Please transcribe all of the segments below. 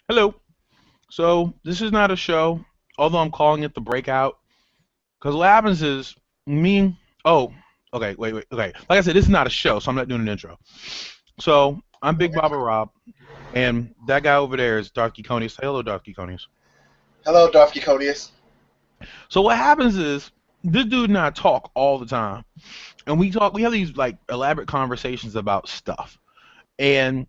Hello. So this is not a show, although I'm calling it the Breakout. Because what happens is me. Oh, okay. Wait. Okay. Like I said, this is not a show, so I'm not doing an intro. So I'm Big Baba Rob, and that guy over there is Darth Geekonius. Say hello, Darth Geekonius. Hello, Darth Geekonius. So what happens is this dude and I talk all the time, and we talk. We have these like elaborate conversations about stuff, and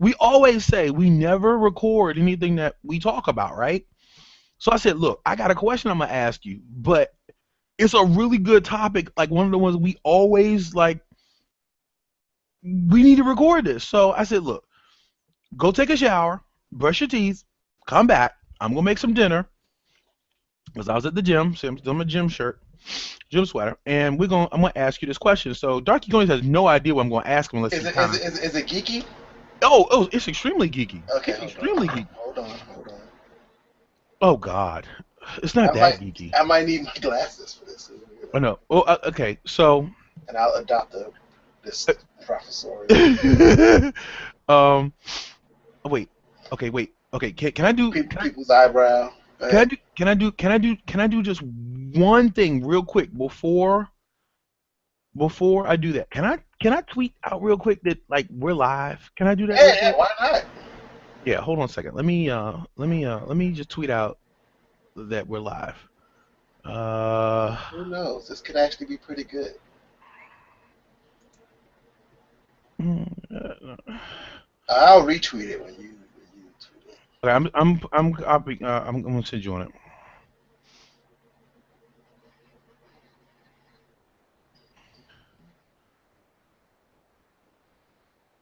we always say we never record anything that we talk about, right? So I said, look, I got a question I'm gonna ask you, but it's a really good topic, like one of the ones we always like. We need to record this. So I said, look, go take a shower, brush your teeth, come back. I'm gonna make some dinner because I was at the gym, so I'm still in my gym shirt, gym sweater, and I'm gonna ask you this question. So Darky Jones has no idea what I'm gonna ask him unless Is he it is kind of. it, is it, is it geeky? Oh, it's extremely geeky. Okay, It's extremely geeky. hold on. Oh God, it's not I that might geeky. I might need my glasses for this, Oh no. Oh, okay. So, and I'll adopt this professorial um, wait. Okay, wait. Okay, can I do? people's eyebrow. Go ahead. Can I do just one thing real quick before I do that? Can I tweet out real quick that like we're live? Can I do that Yeah, real yeah, quick? why not? Yeah, hold on a second. Let me just tweet out that we're live. Uh, Who knows? This could actually be pretty good. okay, I'll retweet it when you tweet it. I'm gonna send you on it.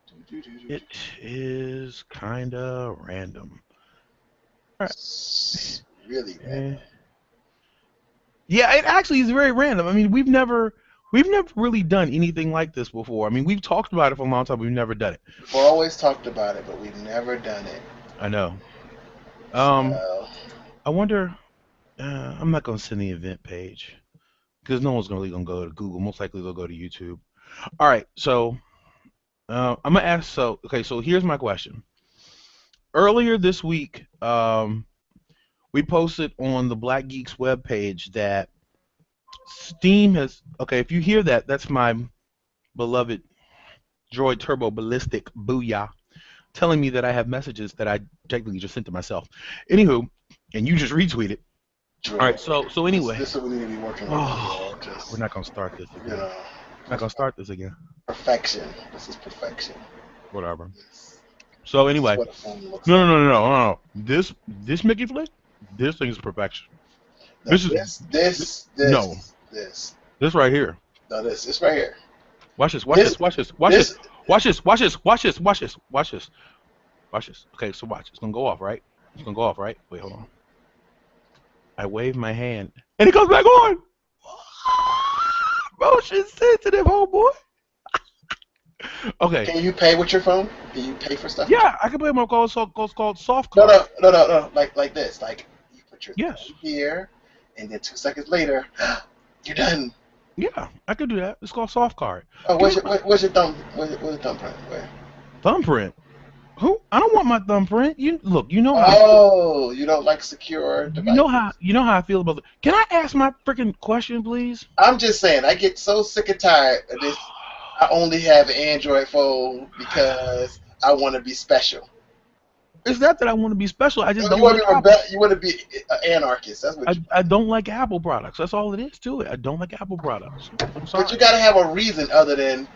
Do, do, do, do, do. It is kinda random. All Really right. random. Yeah, it actually is very random. I mean, we've never really done anything like this before. I mean, we've talked about it for a long time. We've never done it. We've always talked about it, but we've never done it. I know. Um, So I wonder. I'm not gonna send the event page because no one's really gonna go to Google. Most likely they'll go to YouTube. All right. So I'm gonna ask. So okay. So here's my question. Earlier this week, we posted on the Black Geeks webpage that Steam has. Okay, if you hear that, that's my beloved Droid Turbo Ballistic Booyah telling me that I have messages that I technically just sent to myself. Anywho, and you just retweeted. All right, droid. so This anyway, this is what we need to be working on. oh Here. God, we're Just not gonna start this you again. know, Not gonna start this again. perfection. This is perfection. Whatever. This, So this is anyway, what a phone looks no, like. no, no, no, no, no. No. This Mickey flick, this thing is perfection. No, This is this, th- this, no, this, this. this right here. No, this right here. Watch this. Watch This, this. Watch this. Watch this. this. Watch this. Watch this. Watch this. Watch this. Watch this. Watch this. Okay, so watch. It's gonna go off, right? It's gonna go off, right? Wait, hold on. I wave my hand, and it comes back on. Motion sensitive, homeboy. Okay. Can you pay with your phone? Can you pay for stuff with your Yeah, I can play my called soft phone? card. No. Like this. Like you put your Yes. thumb here, and then 2 seconds later, you're done. Yeah, I could do that. It's called soft card. Oh, Give me where's your thumb? Where's your thumbprint? Where? thumbprint. Who? I don't want my thumbprint. You look. You know how I feel. Oh, you don't like secure devices. You know how I feel about it. Can I ask my freaking question, please? I'm just saying, I get so sick and tired of this. I only have an Android phone because I want to be special. It's not that I want to be special. I just You don't want like to be Apple. You want to be an anarchist. That's what you. I don't like Apple products. That's all it is to it. I don't like Apple products. I'm But you sorry. got to have a reason other than,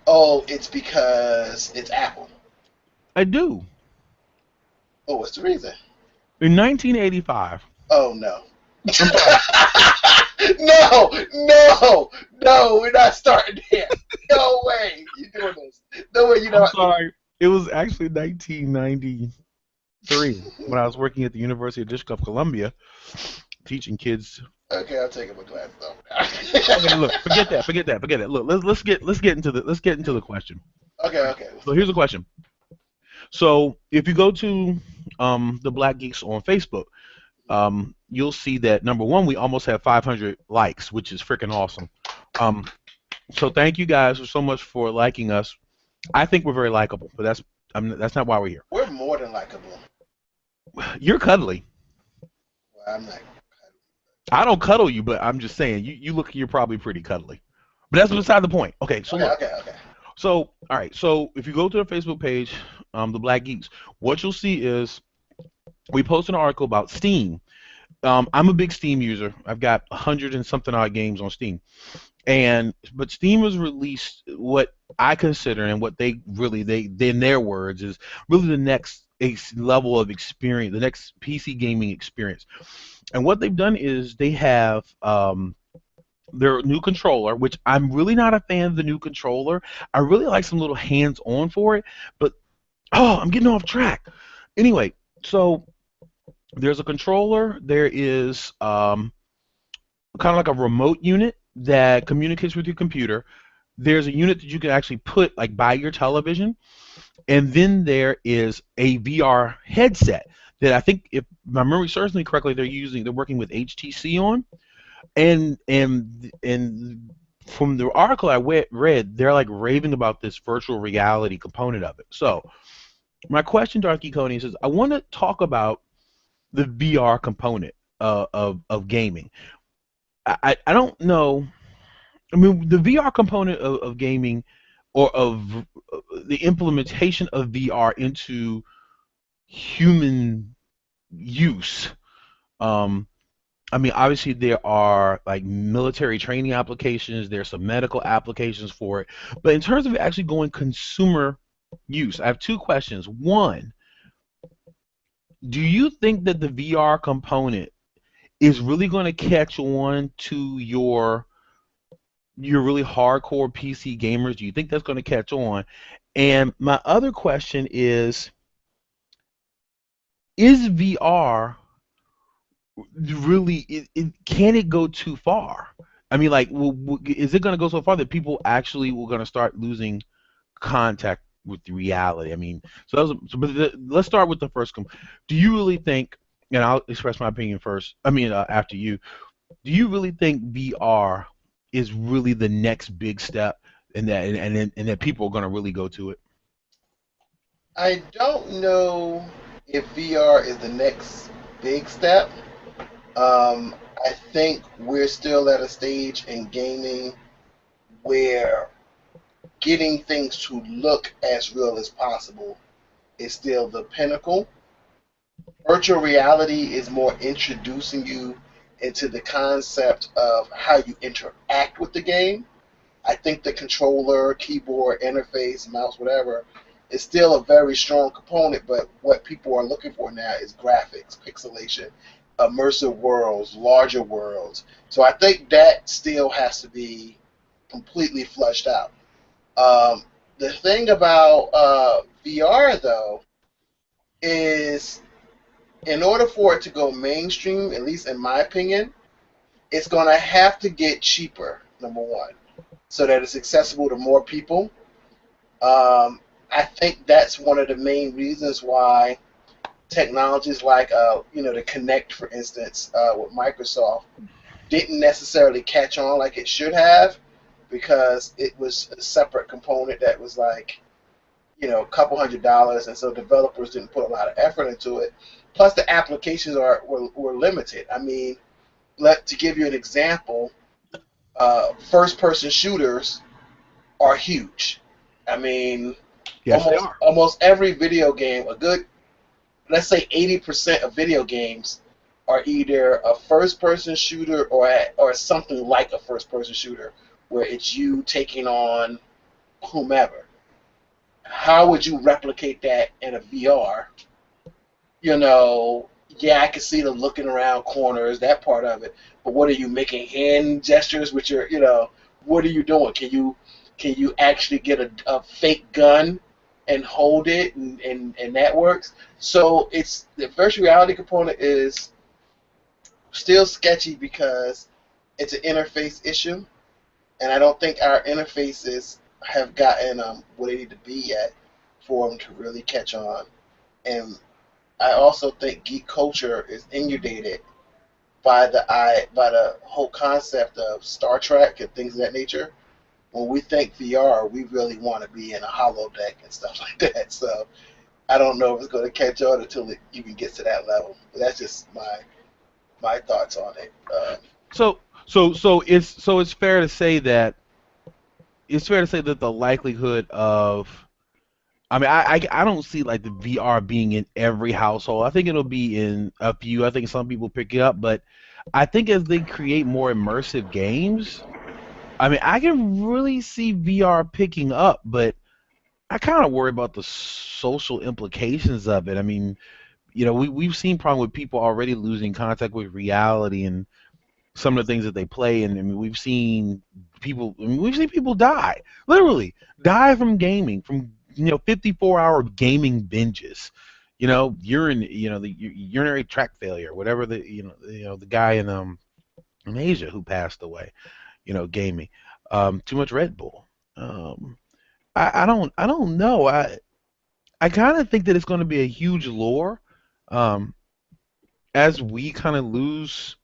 oh, it's because it's Apple. I do. Oh, what's the reason? In 1985. Oh no. I'm sorry. No, we're not starting there. No way you doing this. No way you I'm know. sorry. It was actually 1993 when I was working at the University of District of Columbia teaching kids. Okay, I'll take my glasses off Okay, look, now. forget that. Look, let's get into the question. Okay. So here's the question. So if you go to the Black Geeks on Facebook, you'll see that number one, we almost have 500 likes, which is freaking awesome. Um, so thank you guys so much for liking us. I think we're very likable, but that's not why we're here. We're more than likable. You're cuddly. Well, I'm not. I don't cuddle you, but I'm just saying you're probably pretty cuddly. But that's beside the point. Okay, so Okay, look. okay, okay. So all right, so if you go to the Facebook page, the Black Geeks, what you'll see is we post an article about Steam. I'm a big Steam user. I've got 100 and something odd games on Steam. And but Steam has released what I consider and what they in their words is really the next level of experience, the next PC gaming experience. And what they've done is they have their new controller, which I'm really not a fan of the new controller. I really like some little hands on for it, but I'm getting off track. Anyway, so there's a controller. There is kind of like a remote unit that communicates with your computer. There's a unit that you can actually put like by your television, and then there is a VR headset that I think, if my memory serves me correctly, they're working with HTC on, and from the article I read, they're like raving about this virtual reality component of it. So my question, Darth Geekonius, is I want to talk about the VR component of gaming. I don't know. I mean, the VR component of gaming, or of the implementation of VR into human use. Um, I mean, obviously there are like military training applications. There's some medical applications for it, but in terms of actually going consumer use, I have two questions. One, do you think that the VR component is really going to catch on to your really hardcore PC gamers? Do you think that's going to catch on? And my other question is VR really, can it go too far? I mean, like, is it going to go so far that people actually will going to start losing contact with the reality? I mean, let's start with the first. Do you really think, and I'll express my opinion first, I mean, after you, do you really think VR is really the next big step, and that people are going to really go to it? I don't know if VR is the next big step. I think we're still at a stage in gaming where getting things to look as real as possible is still the pinnacle. Virtual reality is more introducing you into the concept of how you interact with the game. I think the controller, keyboard, interface, mouse, whatever, is still a very strong component, but what people are looking for now is graphics, pixelation, immersive worlds, larger worlds. So I think that still has to be completely flushed out. The thing about VR, though, is in order for it to go mainstream, at least in my opinion, it's going to have to get cheaper, number one, so that it's accessible to more people. I think that's one of the main reasons why technologies like, the Kinect, for instance, with Microsoft, didn't necessarily catch on like it should have, because it was a separate component that was like, a couple $100s, and so developers didn't put a lot of effort into it. Plus, the applications were limited. I mean, to give you an example, first-person shooters are huge. I mean, Yes, they almost are. almost every video game, a good, let's say 80% of video games are either a first-person shooter or something like a first-person shooter, where it's you taking on whomever. How would you replicate that in a VR? Yeah, I can see them looking around corners, that part of it. But what are you making hand gestures with your, what are you doing? Can you actually get a fake gun and hold it, and that works? So it's the virtual reality component is still sketchy because it's an interface issue, and I don't think our interfaces have gotten where they need to be yet for them to really catch on. And I also think geek culture is inundated by the whole concept of Star Trek and things of that nature. When we think VR, we really want to be in a holodeck and stuff like that. So I don't know if it's going to catch on until it even gets to that level. But that's just my thoughts on it. So it's fair to say that the likelihood of, I mean, I don't see like the VR being in every household. I think it'll be in a few. I think some people pick it up, but I think as they create more immersive games, I mean, I can really see VR picking up, but I kind of worry about the social implications of it. I mean, we've seen problem with people already losing contact with reality and some of the things that they play, and I mean, we've seen people die, literally die from gaming, from 54-hour gaming binges. The urinary tract failure, whatever the guy in Asia who passed away, gaming, too much Red Bull. I don't know. I kind of think that it's going to be a huge lure, um, as we kind of lose,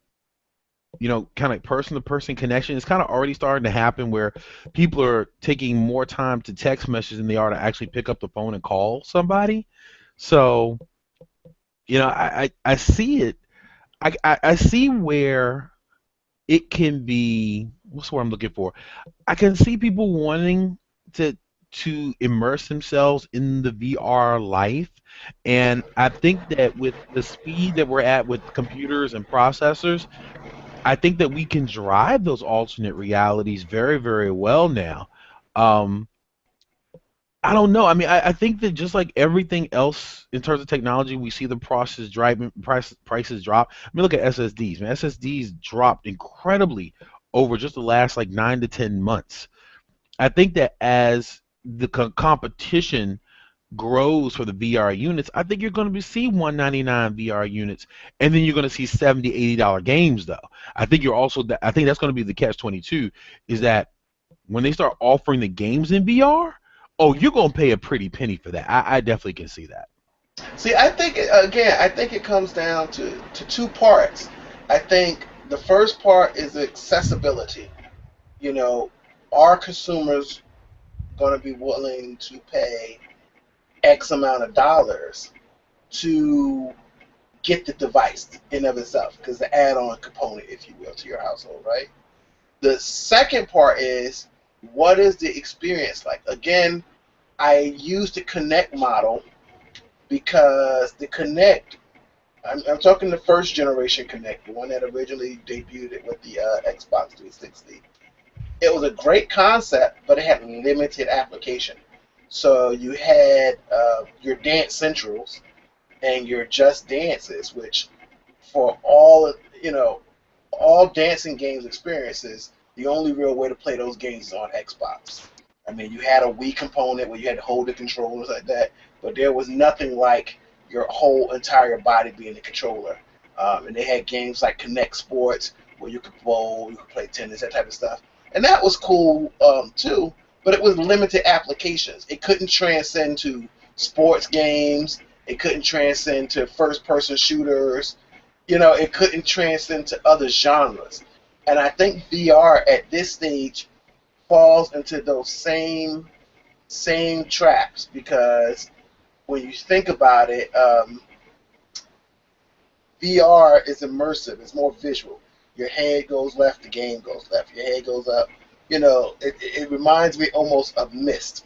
kind of person to person connection. It's kind of already starting to happen where people are taking more time to text message than they are to actually pick up the phone and call somebody. So, I see it. I see where it can be. What's the word I'm looking for? I can see people wanting to immerse themselves in the VR life, and I think that with the speed that we're at with computers and processors, I think that we can drive those alternate realities very, very well now. Um, I don't know. I mean, I think that just like everything else in terms of technology, we see the prices drop. I mean, look at SSDs. Man, SSDs dropped incredibly over just the last like 9 to 10 months. I think that as the competition grows for the VR units, I think you're going to see 199 VR units, and then you're going to see 70, $80 games though. I think that's going to be the catch 22, is that when they start offering the games in VR, oh, you're going to pay a pretty penny for that. I definitely can see that. See, I think again, I think it comes down to two parts. I think the first part is accessibility. You know, are consumers going to be willing to pay X amount of dollars to get the device in of itself, because the add-on component, if you will, to your household, right? The second part is, what is the experience like? Again, I use the Connect model because the Connect, I'm talking the first generation Connect, the one that originally debuted it with the Xbox 360. It was a great concept, but it had limited application. So you had your Dance Centrals and your Just Dances, which for all dancing games experiences, the only real way to play those games is on Xbox. I mean, you had a Wii component where you had to hold the controllers like that, but there was nothing like your whole entire body being the controller. And they had games like Connect Sports where you could bowl, you could play tennis, that type of stuff. And that was cool too, but it was limited applications. It couldn't transcend to sports games. It couldn't transcend to first-person shooters. It couldn't transcend to other genres. And I think VR at this stage falls into those same traps, because when you think about it, VR is immersive. It's more visual. Your head goes left, the game goes left. Your head goes up. It reminds me almost of Myst.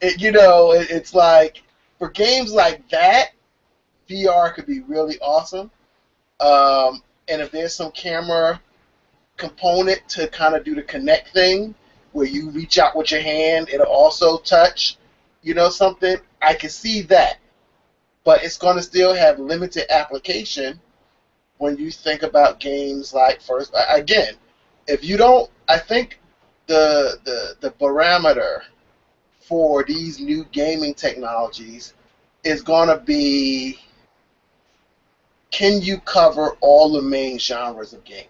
It's like, for games like that, VR could be really awesome. And if there's some camera component to kind of do the Connect thing, where you reach out with your hand, it'll also touch, something, I can see that. But it's going to still have limited application when you think about games like again, if you don't, I think the barometer for these new gaming technologies is going to be, can you cover all the main genres of gaming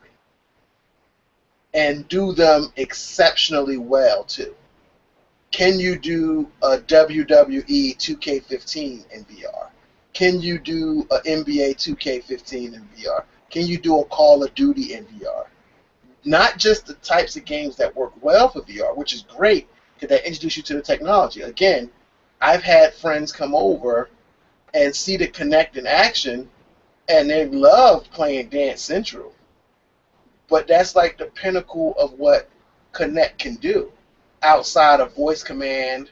and do them exceptionally well too? Can you do a WWE 2K15 in VR? Can you do a NBA 2K15 in VR? Can you do a Call of Duty in VR? Not just the types of games that work well for VR, which is great because that introduces you to the technology. Again, I've had friends come over and see the Connect in action, and they love playing Dance Central. But that's like the pinnacle of what Connect can do outside of voice command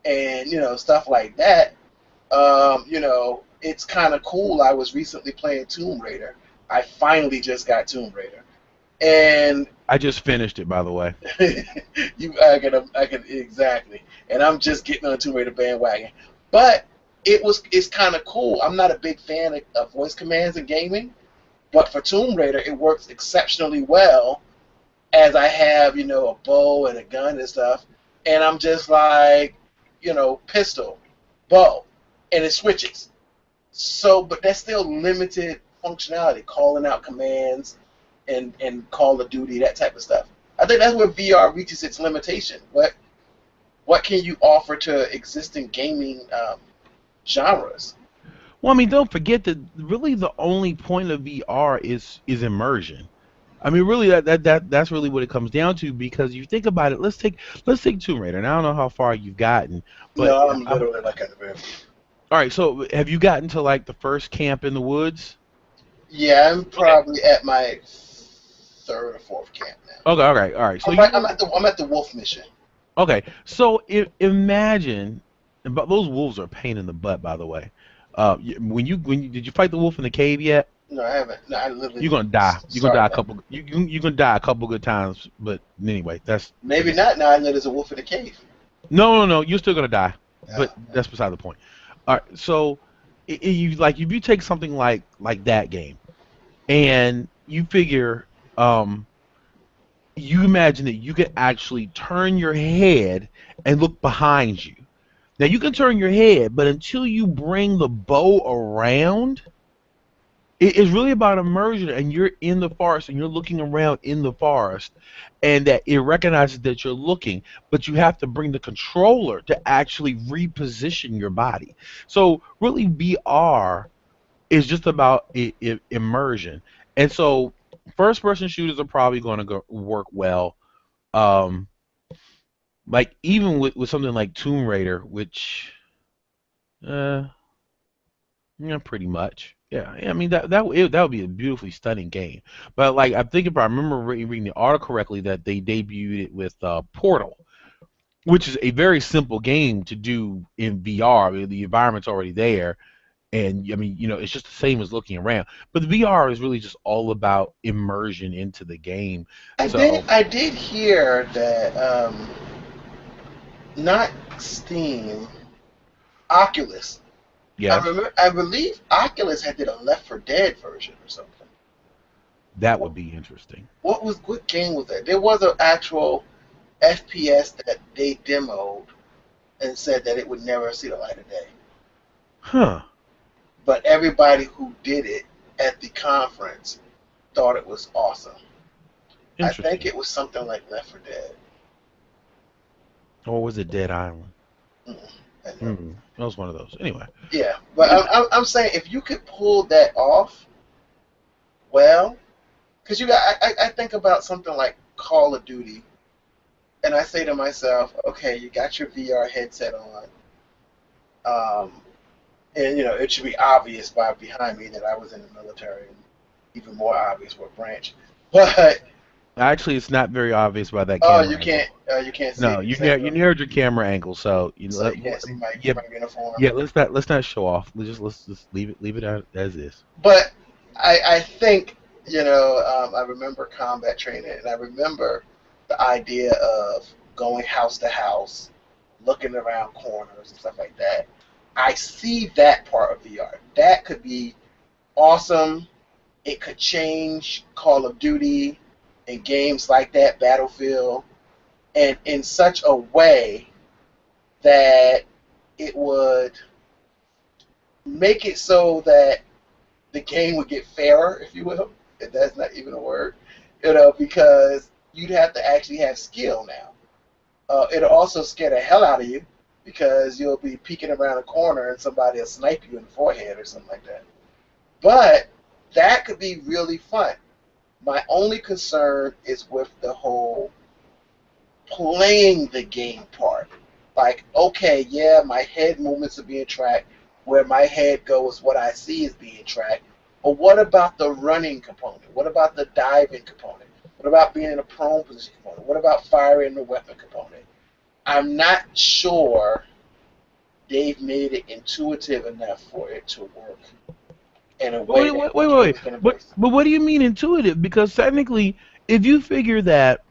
and stuff like that. It's kind of cool. I was recently playing Tomb Raider. I finally just got Tomb Raider, and I just finished it, by the way. I can exactly. And I'm just getting on the Tomb Raider bandwagon, but it's kind of cool. I'm not a big fan of voice commands in gaming, but for Tomb Raider, it works exceptionally well. As I have, a bow and a gun and stuff, and I'm just like, pistol, bow, and it switches. So, but that's still limited functionality, calling out commands and Call of Duty, that type of stuff. I think that's where VR reaches its limitation. What can you offer to existing gaming genres? Well, I mean, don't forget that really the only point of VR is immersion. I mean, really, that's really what it comes down to. Because you think about it, let's take Tomb Raider. And I don't know how far you've gotten, but No, I'm literally like at the very. all right. So, have you gotten to like the first camp in the woods? Yeah, I'm Okay. probably at my third or fourth camp now. Okay. All right. All right. So I'm right. I'm you at the wolf mission. okay? So imagine, but those wolves are a pain in the butt, by the way. When you did you fight the wolf in the cave yet? No, I haven't. No, I literally You're gonna die. You're gonna die started a that. couple. You're gonna die a couple good times. But anyway, that's Maybe forget. not. Now I know there's a wolf in the cave. No, no, no. You're still gonna die. But Uh, that's beside the point. All right. So you like if you take something like that game and you figure you imagine that you can actually turn your head and look behind you. Now you can turn your head, but until you bring the bow around, it is really about immersion, and you're in the forest and you're looking around in the forest, and that it recognizes that you're looking, but you have to bring the controller to actually reposition your body. So really, VR is just about immersion, and so first-person shooters are probably going to go work well. Um, like even with something like Tomb Raider, which uh, yeah, pretty much. Yeah, I mean that would be a beautifully stunning game. But like I'm thinking, if I remember reading the article correctly, that they debuted it with Portal, which is a very simple game to do in VR. mean, the environment's already there, and I mean, it's just the same as looking around. But the VR is really just all about immersion into the game. I did. So I did hear that. Not Steam, Oculus. yes, I believe Oculus had did a Left 4 Dead version or something. that What, would be interesting. what game was that? There was an actual FPS that they demoed and said that it would never see the light of day. Huh? But everybody who did it at the conference thought it was awesome. I think Interesting. it was something like Left 4 Dead. Or was it Dead Island? Mm, I know. Hmm. That was one of those. Anyway. Yeah, but I'm saying if you could pull that off, well, because I think about something like Call of Duty, and I say to myself, okay, you got your VR headset on, and it should be obvious by behind me that I was in the military, and even more obvious what branch. But Actually, it's not very obvious by that oh, camera angle. you can't see No, it. You said you narrowed your camera angle, so so you can't see yeah, my uniform. yeah. Let's not show off. Let's just leave it as is. But I think I remember combat training, and I remember the idea of going house to house, looking around corners and stuff like that. I see that part of VR. That could be awesome. It could change Call of Duty and games like that, Battlefield, and in such a way that it would make it so that the game would get fairer, if you will, if that's not even a word, because you'd have to actually have skill now. It'll also scare the hell out of you because you'll be peeking around a corner and somebody will snipe you in the forehead or something like that. But that could be really fun. My only concern is with the whole playing the game part. Like, okay, yeah, my head movements are being tracked. Where my head goes, what I see is being tracked. But what about the running component? What about the diving component? What about being in a prone position component? What about firing the weapon component? I'm not sure they've made it intuitive enough for it to work in a way Wait, that wait, wait, wait, wait. controllers can But embrace. but what do you mean intuitive? Because technically, if you figure that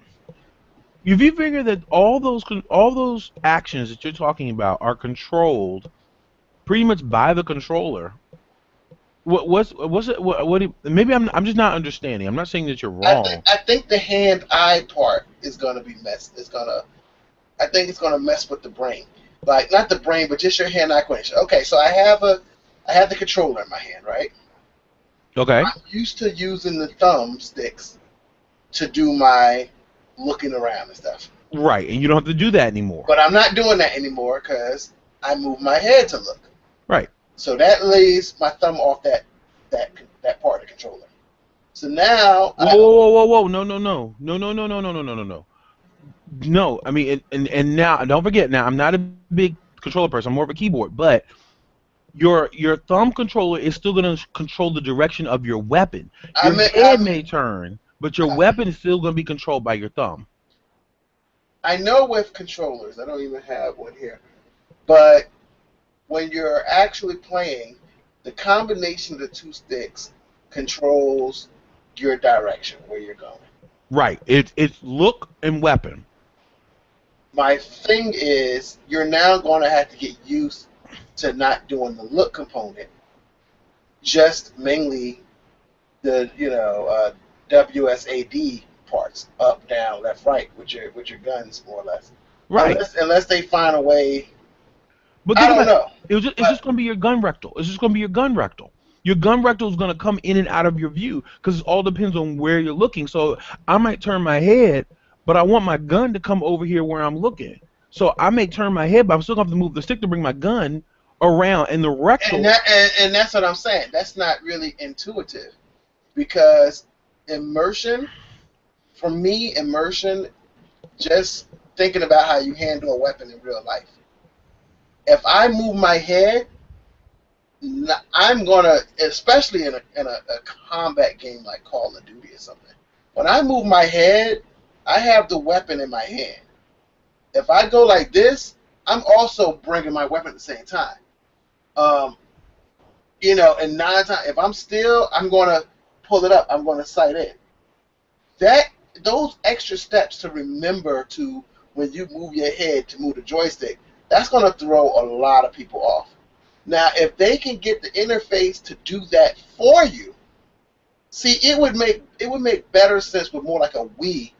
if you figure that all those actions that you're talking about are controlled pretty much by the controller, what's it? Maybe I'm just not understanding. I'm not saying that you're wrong. I think the hand eye part is gonna be messed. It's gonna I think it's gonna mess with the brain. Like not the brain, but just your hand eye coordination. Okay, so I have the controller in my hand, right? Okay. I'm used to using the thumbsticks to do my looking around and stuff. Right, and you don't have to do that anymore. But I'm not doing that anymore because I move my head to look. Right. So that lays my thumb off that that part of the controller. So now Whoa, whoa, whoa, whoa, whoa! No, no, no, no, no, no, no, no, no, no, no, no. No, I mean, and now don't forget. Now I'm not a big controller person. I'm more of a keyboard, but your thumb controller is still going to control the direction of your weapon. I Your mean, head may turn, but your weapon is still going to be controlled by your thumb. I know with controllers, I don't even have one here, but when you're actually playing, the combination of the two sticks controls your direction, where you're going. Right. It's look and weapon. My thing is, you're now going to have to get used to not doing the look component, just mainly the WSAD parts, up, down, left, right, with your guns more or less. Right. Unless they find a way, But I think don't about it. know. It's But just going to be your gun rectal. It's just going to be your gun rectal. Your gun rectal is going to come in and out of your view because it all depends on where you're looking. So I might turn my head, but I want my gun to come over here where I'm looking. So I may turn my head, but I'm still going to have to move the stick to bring my gun around. And the rectal, and that's what I'm saying. That's not really intuitive because immersion, for me, immersion, just thinking about how you handle a weapon in real life. If I move my head, I'm gonna, especially in a combat game like Call of Duty or something. When I move my head, I have the weapon in my hand. If I go like this, I'm also bringing my weapon at the same time. Um, and nine times, if I'm still, I'm gonna pull it up. I'm gonna sight in. That those extra steps to remember to when you move your head to move the joystick, that's gonna throw a lot of people off. Now, if they can get the interface to do that for you, see, it would make better sense with more like a Wii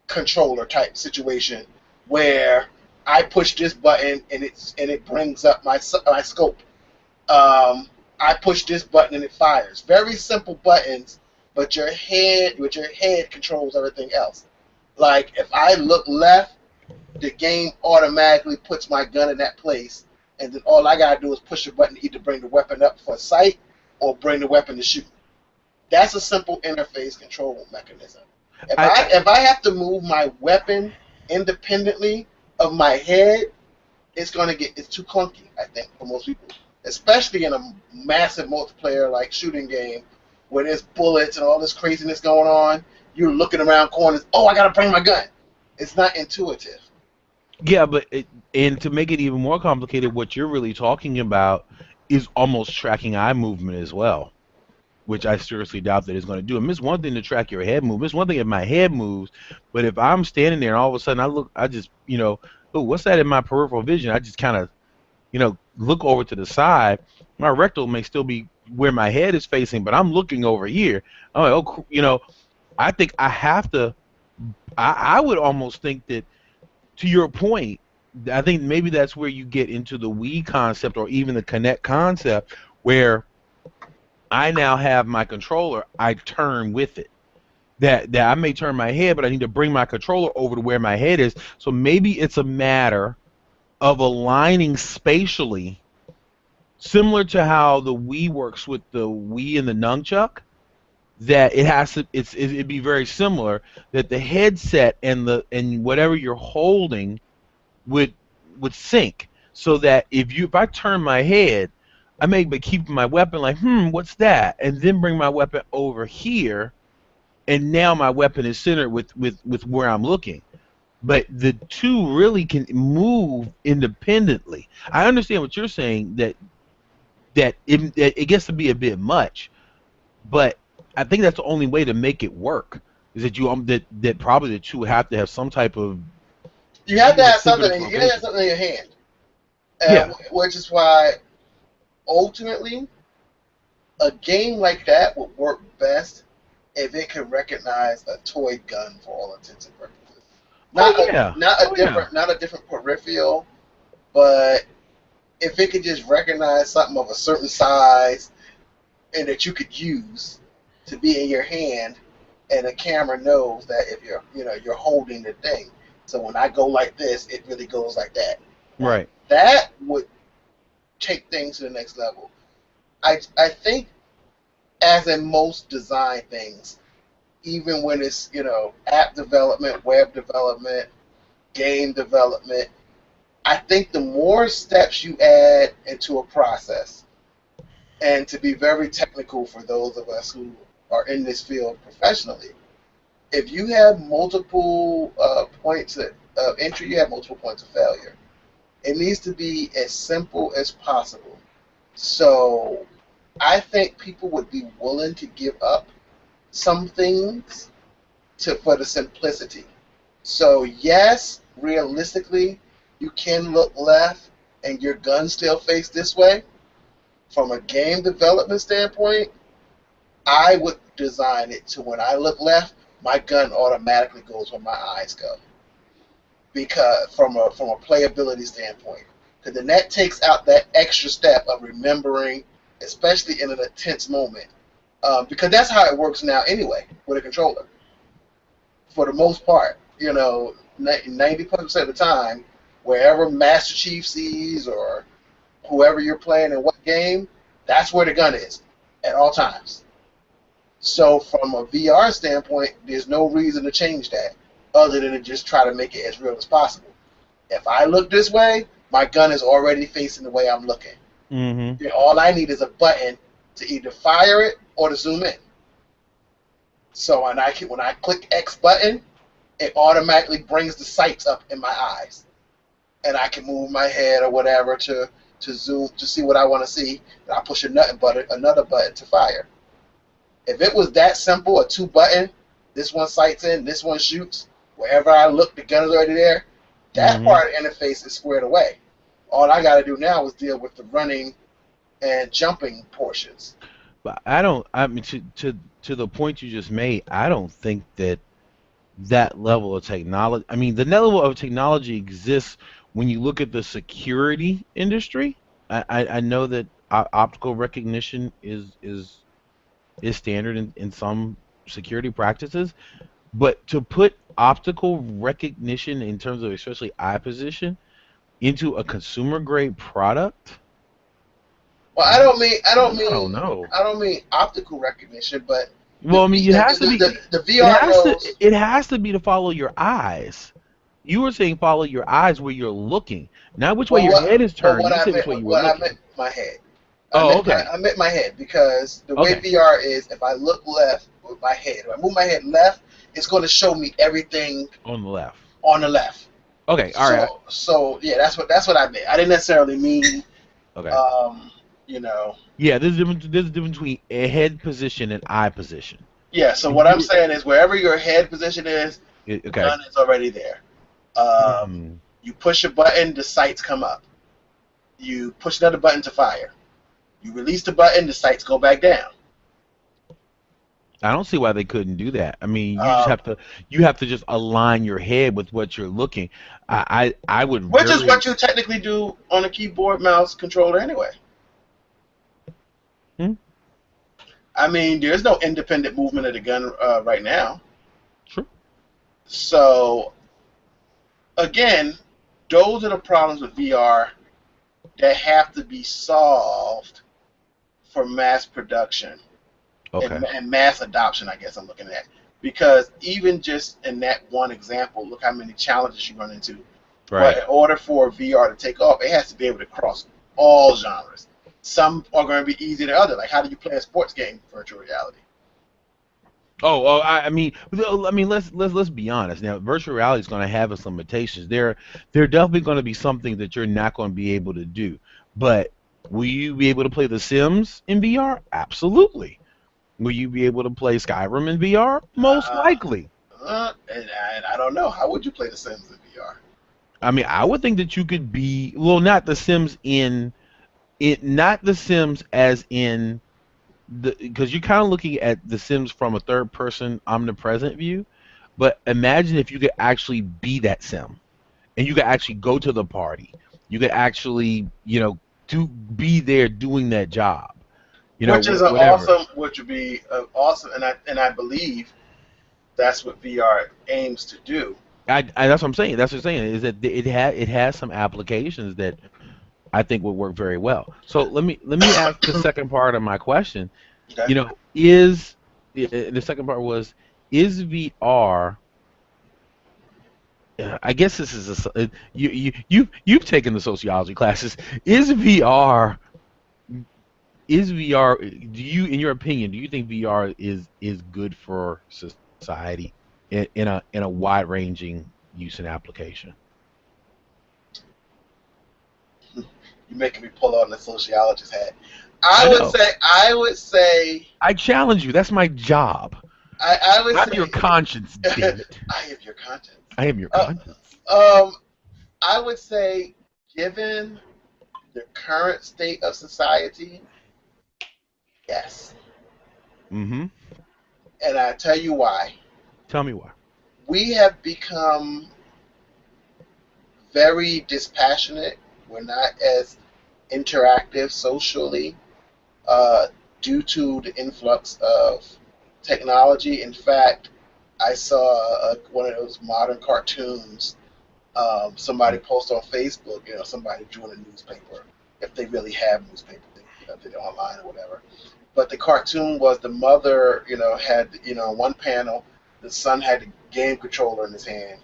controller type situation where I push this button and it brings up my scope. I push this button and it fires. Very simple buttons, but your head controls everything else. Like if I look left, the game automatically puts my gun in that place, and then all I gotta do is push the button to either bring the weapon up for sight or bring the weapon to shoot. That's a simple interface control mechanism. I If I have to move my weapon independently of my head, it's too clunky, I think, for most people. Especially in a massive multiplayer like shooting game where there's bullets and all this craziness going on. You're looking around corners, oh, I gotta bring my gun. It's not intuitive. Yeah, and to make it even more complicated, what you're really talking about is almost tracking eye movement as well, which I seriously doubt that it's going to do. I mean, it's one thing to track your head movement. It's one thing if my head moves, but if I'm standing there and all of a sudden I just, oh, what's that in my peripheral vision? I just kind of, look over to the side. My rectal may still be where my head is facing, but I'm looking over here. I'm like, oh, I think I have to. I would almost think that, to your point, I think maybe that's where you get into the Wii concept or even the Kinect concept, where I now have my controller, I turn with it. That I may turn my head, but I need to bring my controller over to where my head is. So maybe it's a matter of aligning spatially, similar to how the Wii works with the Wii and the nunchuck. That it has to, it'd be very similar. That the headset and whatever you're holding would would sync so that if I turn my head, I may be keeping my weapon like, what's that? And then bring my weapon over here, and now my weapon is centered with where I'm looking. But the two really can move independently. I understand what you're saying, that it gets to be a bit much, but I think that's the only way to make it work. Is that that probably the two have to have some type of You have to have something. synchronous You have to have rotation. something in your hand, Yeah. which is why ultimately a game like that would work best if it could recognize a toy gun for all intents and purposes. Oh Not a yeah. not a Oh yeah. different not a different peripheral, but if it could just recognize something of a certain size and that you could use to be in your hand, and the camera knows that if you're holding the thing. So when I go like this, it really goes like that. Now Right. that would take things to the next level. I think as in most design things, even when it's app development, web development, game development, I think the more steps you add into a process, and to be very technical for those of us who are in this field professionally, if you have multiple points of entry, you have multiple points of failure. It needs to be as simple as possible. So I think people would be willing to give up some things for the simplicity. So yes, realistically, you can look left and your gun still face this way. From a game development standpoint, I would design it to when I look left, my gun automatically goes where my eyes go. Because from a playability standpoint, because then that takes out that extra step of remembering, especially in an intense moment. Because that's how it works now anyway with a controller. For the most part, 90% of the time, wherever Master Chief sees or whoever you're playing in what game, that's where the gun is at all times. So from a VR standpoint, there's no reason to change that other than to just try to make it as real as possible. If I look this way, my gun is already facing the way I'm looking. Mm-hmm. All I need is a button to either fire it or to zoom in. So when I click X button, it automatically brings the sights up in my eyes, and I can move my head or whatever to zoom to see what I want to see. And I push another button to fire. If it was that simple, a two button, this one sights in, this one shoots. Wherever I look, the gun is already there. That Mm-hmm. part of the interface is squared away. All I got to do now is deal with the running and jumping portions. But I don't. I mean, to the point you just made, I don't think that level of technology. I mean, the level of technology exists when you look at the security industry. I know that optical recognition is standard in some security practices, but to put optical recognition in terms of especially eye position into a consumer grade product, Well, I I don't know. I don't mean optical recognition, but the Well, I mean, it has to be. the VR knows. It has to be to follow your eyes. You were saying follow your eyes where you're looking, not which way Well, your head is turned. what You I said which meant way you were what I looking. meant my head. Oh, okay, I meant my head because the way okay, VR is, if I look left with my head, if I move my head left, it's going to show me everything on the left. on the left. Okay, all right, So yeah, that's what I meant. I didn't necessarily mean, okay. um, you know, Yeah, there's a difference between a head position and eye position. yeah. So When what I'm you saying is, wherever your head position is, the okay. gun is already there. Um, Hmm. you push a button, the sights come up. You push another button to fire. You release the button, the sights go back down. I don't see why they couldn't do that. I mean, Um, you have to just align your head with what you're looking. I would which is very what you technically do on a keyboard, mouse, controller anyway. hmm, I mean, there's no independent movement of the gun right now. true. So again, those are the problems with VR that have to be solved for mass production Okay. and mass adoption. I guess I'm looking at, because even just in that one example, look how many challenges you run into Right. But in order for VR to take off, it has to be able to cross all genres. Some are going to be easier than others. Like, how do you play a sports game in virtual reality? I mean, let's be honest. Now, virtual reality is going to have its limitations. There definitely going to be something that you're not going to be able to do. But will you be able to play The Sims in VR? Absolutely. Will you be able to play Skyrim in VR? Most Uh, likely. and I don't know. How would you play The Sims in VR? I mean, I would think that you could be well, not The Sims in it, not The Sims as in the because you're kind of looking at The Sims from a third person omnipresent view. But imagine if you could actually be that sim and you could actually go to the party. You could actually, do be there doing that job. Which is an Whatever. awesome, which would be awesome, and I believe that's what VR aims to do. That's what I'm saying. That's what I'm saying is that it has some applications that I think would work very well. So let me ask the second part of my question. Okay. Is the second part was is VR. I guess this is you've taken the sociology classes. Is VR do you, in your opinion, do you think VR is good for society in a wide ranging use and application? You're making me pull on the sociologist hat. I know. I would say, I challenge you. That's my job. I would I'm your say, conscience, damn it. I am your conscience. I am your Uh, conscience. um, I would say, given the current state of society, yes, Mm-hmm. and I tell you why. Tell me why. We have become very dispassionate. We're not as interactive socially uh, due to the influx of technology. In fact, I saw one of those modern cartoons. Somebody posted on Facebook, somebody drew in a newspaper, if they really have newspapers, if they're online or whatever. But the cartoon was the mother, had, one panel, the son had the game controller in his hand,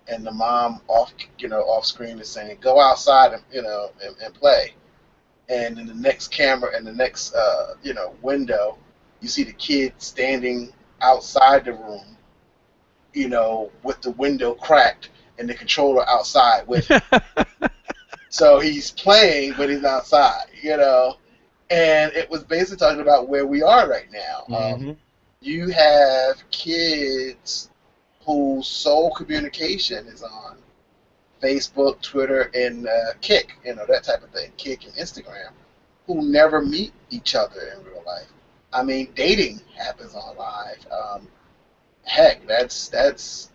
and the mom off screen is saying, "Go outside and and play." And in the next camera, in the next window, you see the kid standing outside the room, with the window cracked and the controller outside with him. So he's playing, but he's outside. And it was basically talking about where we are right now. Mm-hmm. You have kids whose sole communication is on Facebook, Twitter, and Kick, that type of thing, Kick and Instagram, who never meet each other in real life. I mean, dating happens online. Heck, that's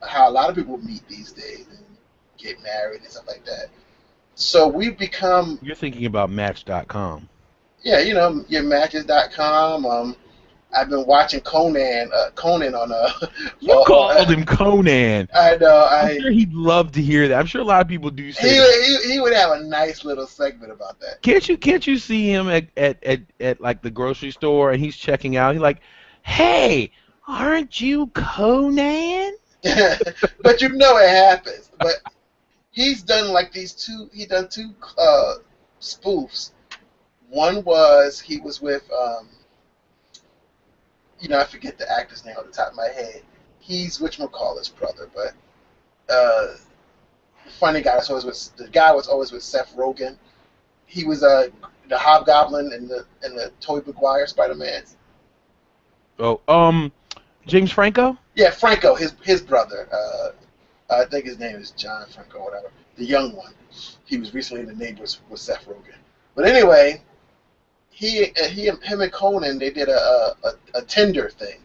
how a lot of people meet these days and get married and stuff like that. So we've become, You're thinking about Match.com. yeah, your matches.com. I've been watching Conan on You called him Conan. I know. I'm sure he'd love to hear that. I'm sure a lot of people do say He, that. he would have a nice little segment about that. Can't you see him at like the grocery store and he's checking out? He's like, "Hey, aren't you Conan?" But it happens. But he's done like these two. He done two spoofs. One was he was with I forget the actor's name off the top of my head. He's whatchamacallit's brother, but funny guy. The guy was always with Seth Rogen. He was the Hobgoblin in the Tobey Maguire Spider-Man. Oh, James Franco. Yeah, Franco, his brother. I think his name is John Franco, or whatever. The young one. He was recently in The Neighbors with Seth Rogen. But anyway, him and Conan, they did a Tinder thing,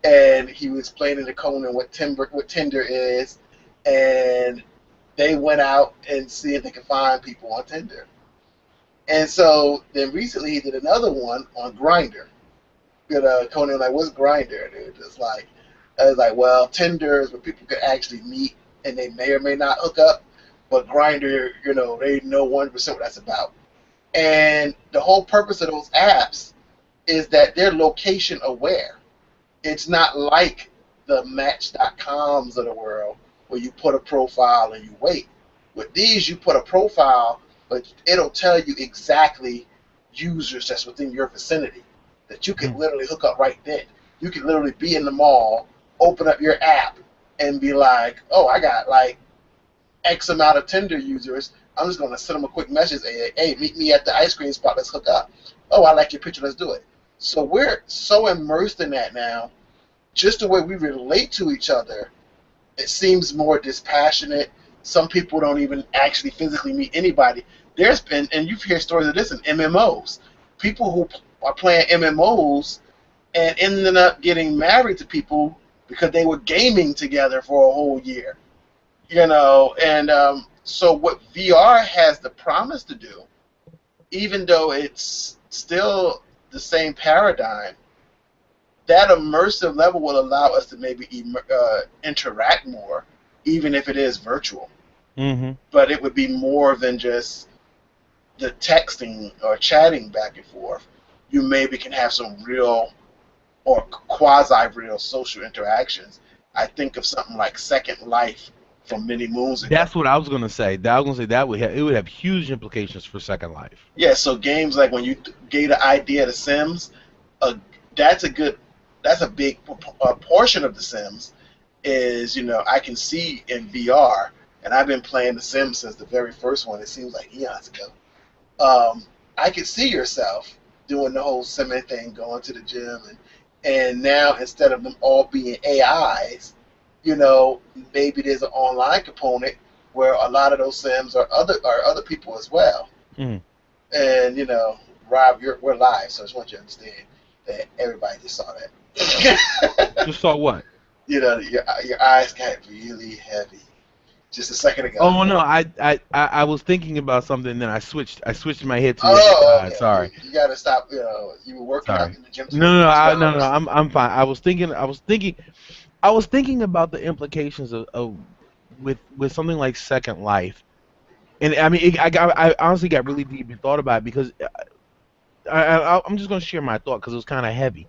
and he was explaining to Conan what Tinder is, and they went out and see if they could find people on Tinder. And so then recently he did another one on Grindr. Conan was like, "What's Grindr, dude?" I was like, well, Tinder is where people could actually meet, and they may or may not hook up, but Grindr, they know 100% what that's about. And the whole purpose of those apps is that they're location aware. It's not like the Match.coms of the world where you put a profile and you wait. With these, you put a profile, but it'll tell you exactly users that's within your vicinity that you can Mm. literally hook up right then. You can literally be in the mall, open up your app, and be like, oh, I got like X amount of Tinder users. I'm just going to send them a quick message. Hey, meet me at the ice cream spot. Let's hook up. Oh, I like your picture. Let's do it. So we're so immersed in that now. Just the way we relate to each other, it seems more dispassionate. Some people don't even actually physically meet anybody. There's been, and you've heard stories of this in MMOs. People who are playing MMOs and ended up getting married to people because they were gaming together for a whole year. And so what VR has the promise to do, even though it's still the same paradigm, that immersive level will allow us to maybe interact more, even if it is virtual. Hmm. But it would be more than just the texting or chatting back and forth. You maybe can have some real or quasi-real social interactions. I think of something like Second Life from many moons ago. That's what I was gonna say. That I was gonna say that it would have huge implications for Second Life. Yeah, so games like when you gave the idea to Sims, uh, that's a good, that's a big portion of the Sims is, I can see in VR, and I've been playing the Sims since the very first one. It seems like eons ago. I could see yourself doing the whole Simming thing, going to the gym, and now instead of them all being AIs, maybe there's an online component where a lot of those Sims are other people as well. Mm. And Rob, we're live, so I just want you to understand that everybody just saw that. Just saw what? Your eyes got really heavy just a second ago. Oh no, I was thinking about something, then I switched my head to the other Oh, side. okay. Sorry, You got to stop. You were working out sorry. in the gym for No, no, no, 2 no, no. hours. I'm fine. I was thinking about the implications of with something like Second Life, and I mean, I honestly got really deep and thought about it because I'm just gonna share my thought because it was kind of heavy,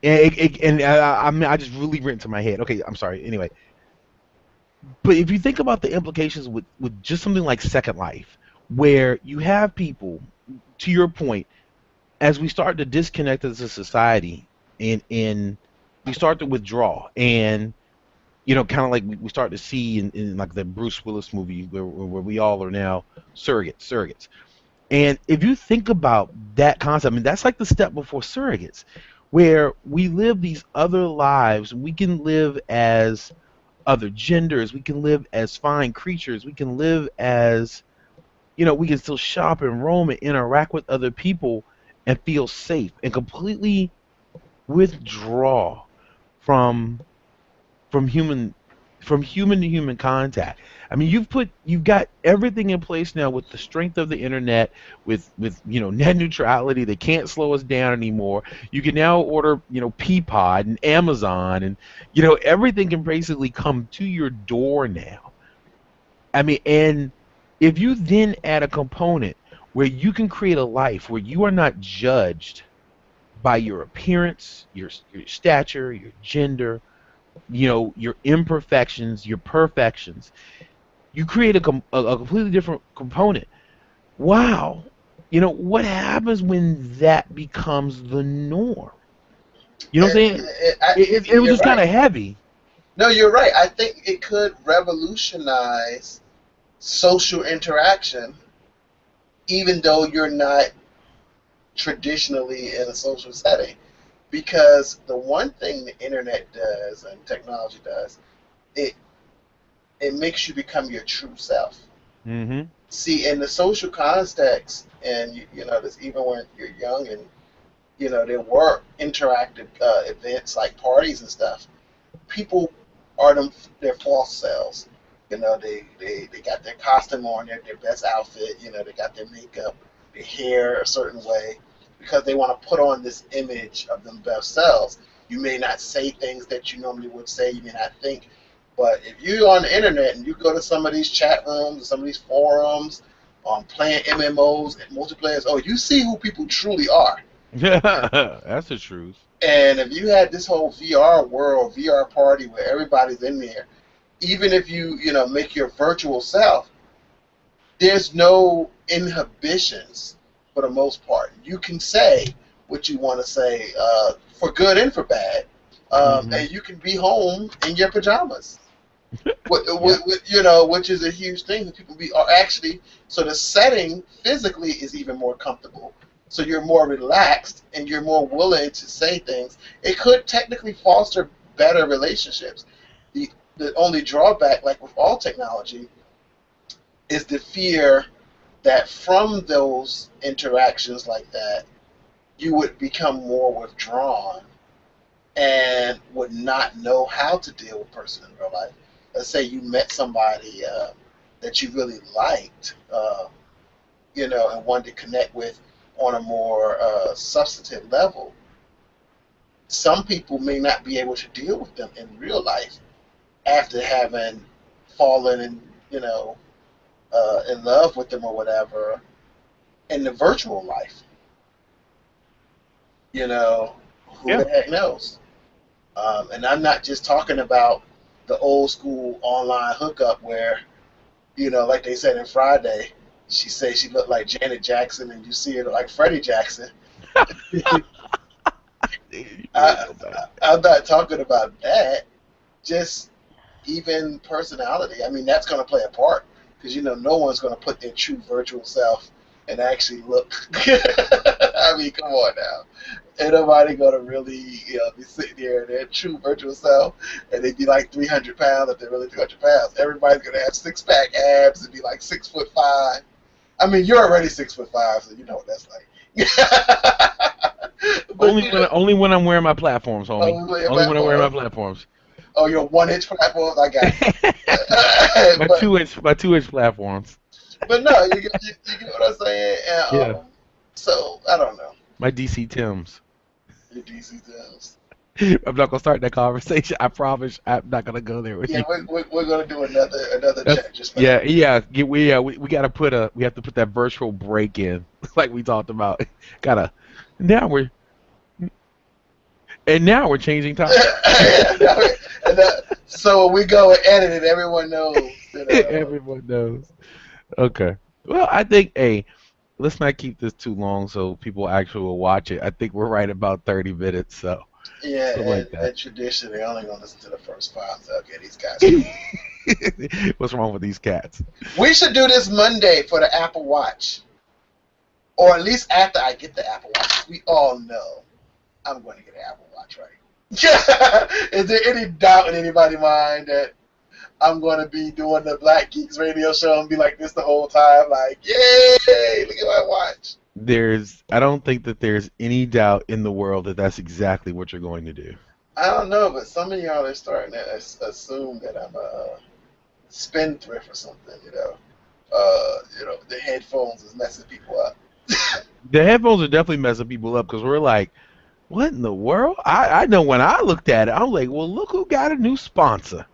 and I just really went into my head. Okay, I'm sorry. Anyway, but if you think about the implications with just something like Second Life, where you have people, to your point, as we start to disconnect as a society, and we start to withdraw, and kind of like we start to see in like the Bruce Willis movie where we all are now surrogates. And if you think about that concept, I mean, that's like the step before surrogates, where we live these other lives. We can live as other genders. We can live as fine creatures. We can live as, we can still shop and roam and interact with other people and feel safe and completely withdraw from from human from human to human contact. I mean, you've got everything in place now with the strength of the internet, with net neutrality. They can't slow us down anymore. You can now order Peapod and Amazon, and everything can basically come to your door now. I mean, and if you then add a component where you can create a life where you are not judged by your appearance, your stature, your gender, your imperfections, your perfections. You create a completely different component. Wow. What happens when that becomes the norm? You know what I'm saying? It was You're just kind right. of heavy. No, you're right. I think it could revolutionize social interaction, even though you're not traditionally in a social setting. Because the one thing the internet does and technology does, it it makes you become your true self. Mm-hmm. See, in the social context, and this even when you're young, and there were interactive events like parties and stuff. People are their false selves. They got their costume on, their best outfit. They got their makeup, their hair a certain way, because they want to put on this image of them best selves. You may not say things that you normally would say. You may not think, but if you're on the internet and you go to some of these chat rooms, some of these forums, playing MMOs and multiplayers, oh, you see who people truly are. That's the truth. And if you had this whole VR world, VR party where everybody's in there, even if you know, make your virtual self, there's no inhibitions for the most part. You can say what you want to say, for good and for bad, Hmm. and you can be home in your pajamas. Yeah. You know, which is a huge thing that people be are actually. So the setting physically is even more comfortable. So you're more relaxed and you're more willing to say things. It could technically foster better relationships. The the only drawback, like with all technology, is the fear that from those interactions like that, you would become more withdrawn and would not know how to deal with a person in real life. Let's say you met somebody that you really liked, you know, and wanted to connect with on a more substantive level. Some people may not be able to deal with them in real life after having fallen in, you know, in love with them or whatever in the virtual life. You know, who Yeah. the heck knows? And I'm not just talking about the old school online hookup where, you know, like they said in Friday, she said she looked like Janet Jackson and you see her like Freddie Jackson. You really I, feel bad. I'm not talking about that. Just even personality. I mean, that's going to play a part because, you know, no one's going to put their true virtual self and actually look. I mean, come on now. Ain't nobody gonna really, you know, be sitting there in their true virtual self and they'd be like 300 pounds if they're really 300 pounds. Everybody's gonna have 6-pack abs and be like 6'5". I mean, you're already 6'5", so you know what that's like. But Only you when know, only when I'm wearing my platforms, homie. oh, your Only when I'm wearing my platform. platforms. Oh, your 1 inch platforms. I got you. My but 2 inch platforms. but no, you get what I'm saying. And Yeah. so I don't know. My DC Tims. Your DC does. I'm not gonna start that conversation. I promise. I'm not gonna go there with Yeah, you. we're gonna do another That's chat just for yeah, that. yeah. We gotta we have to put that virtual break in, like we talked about. Gotta now we're now we're changing topics. So when we go and edit it, everyone knows that. Everyone knows. Okay. Well, I think let's not keep this too long so people actually will watch it. I think we're right about 30 minutes, so Yeah, something like and that. traditionally, they only gonna listen to the first five. So okay, these guys crazy. What's wrong with these cats? We should do this Monday for the Apple Watch, or at least after I get the Apple Watch. We all know I'm going to get an Apple Watch, right? Is there any doubt in anybody's mind that I'm going to be doing the Black Geeks radio show and be like this the whole time? Like, yay! Look at my watch. I don't think that there's any doubt in the world that that's exactly what you're going to do. I don't know, but some of y'all are starting to assume that I'm a spendthrift or something. You know, the headphones is messing people up. The headphones are definitely messing people up because we're like, what in the world? I know when I looked at it, I'm like, well, look who got a new sponsor.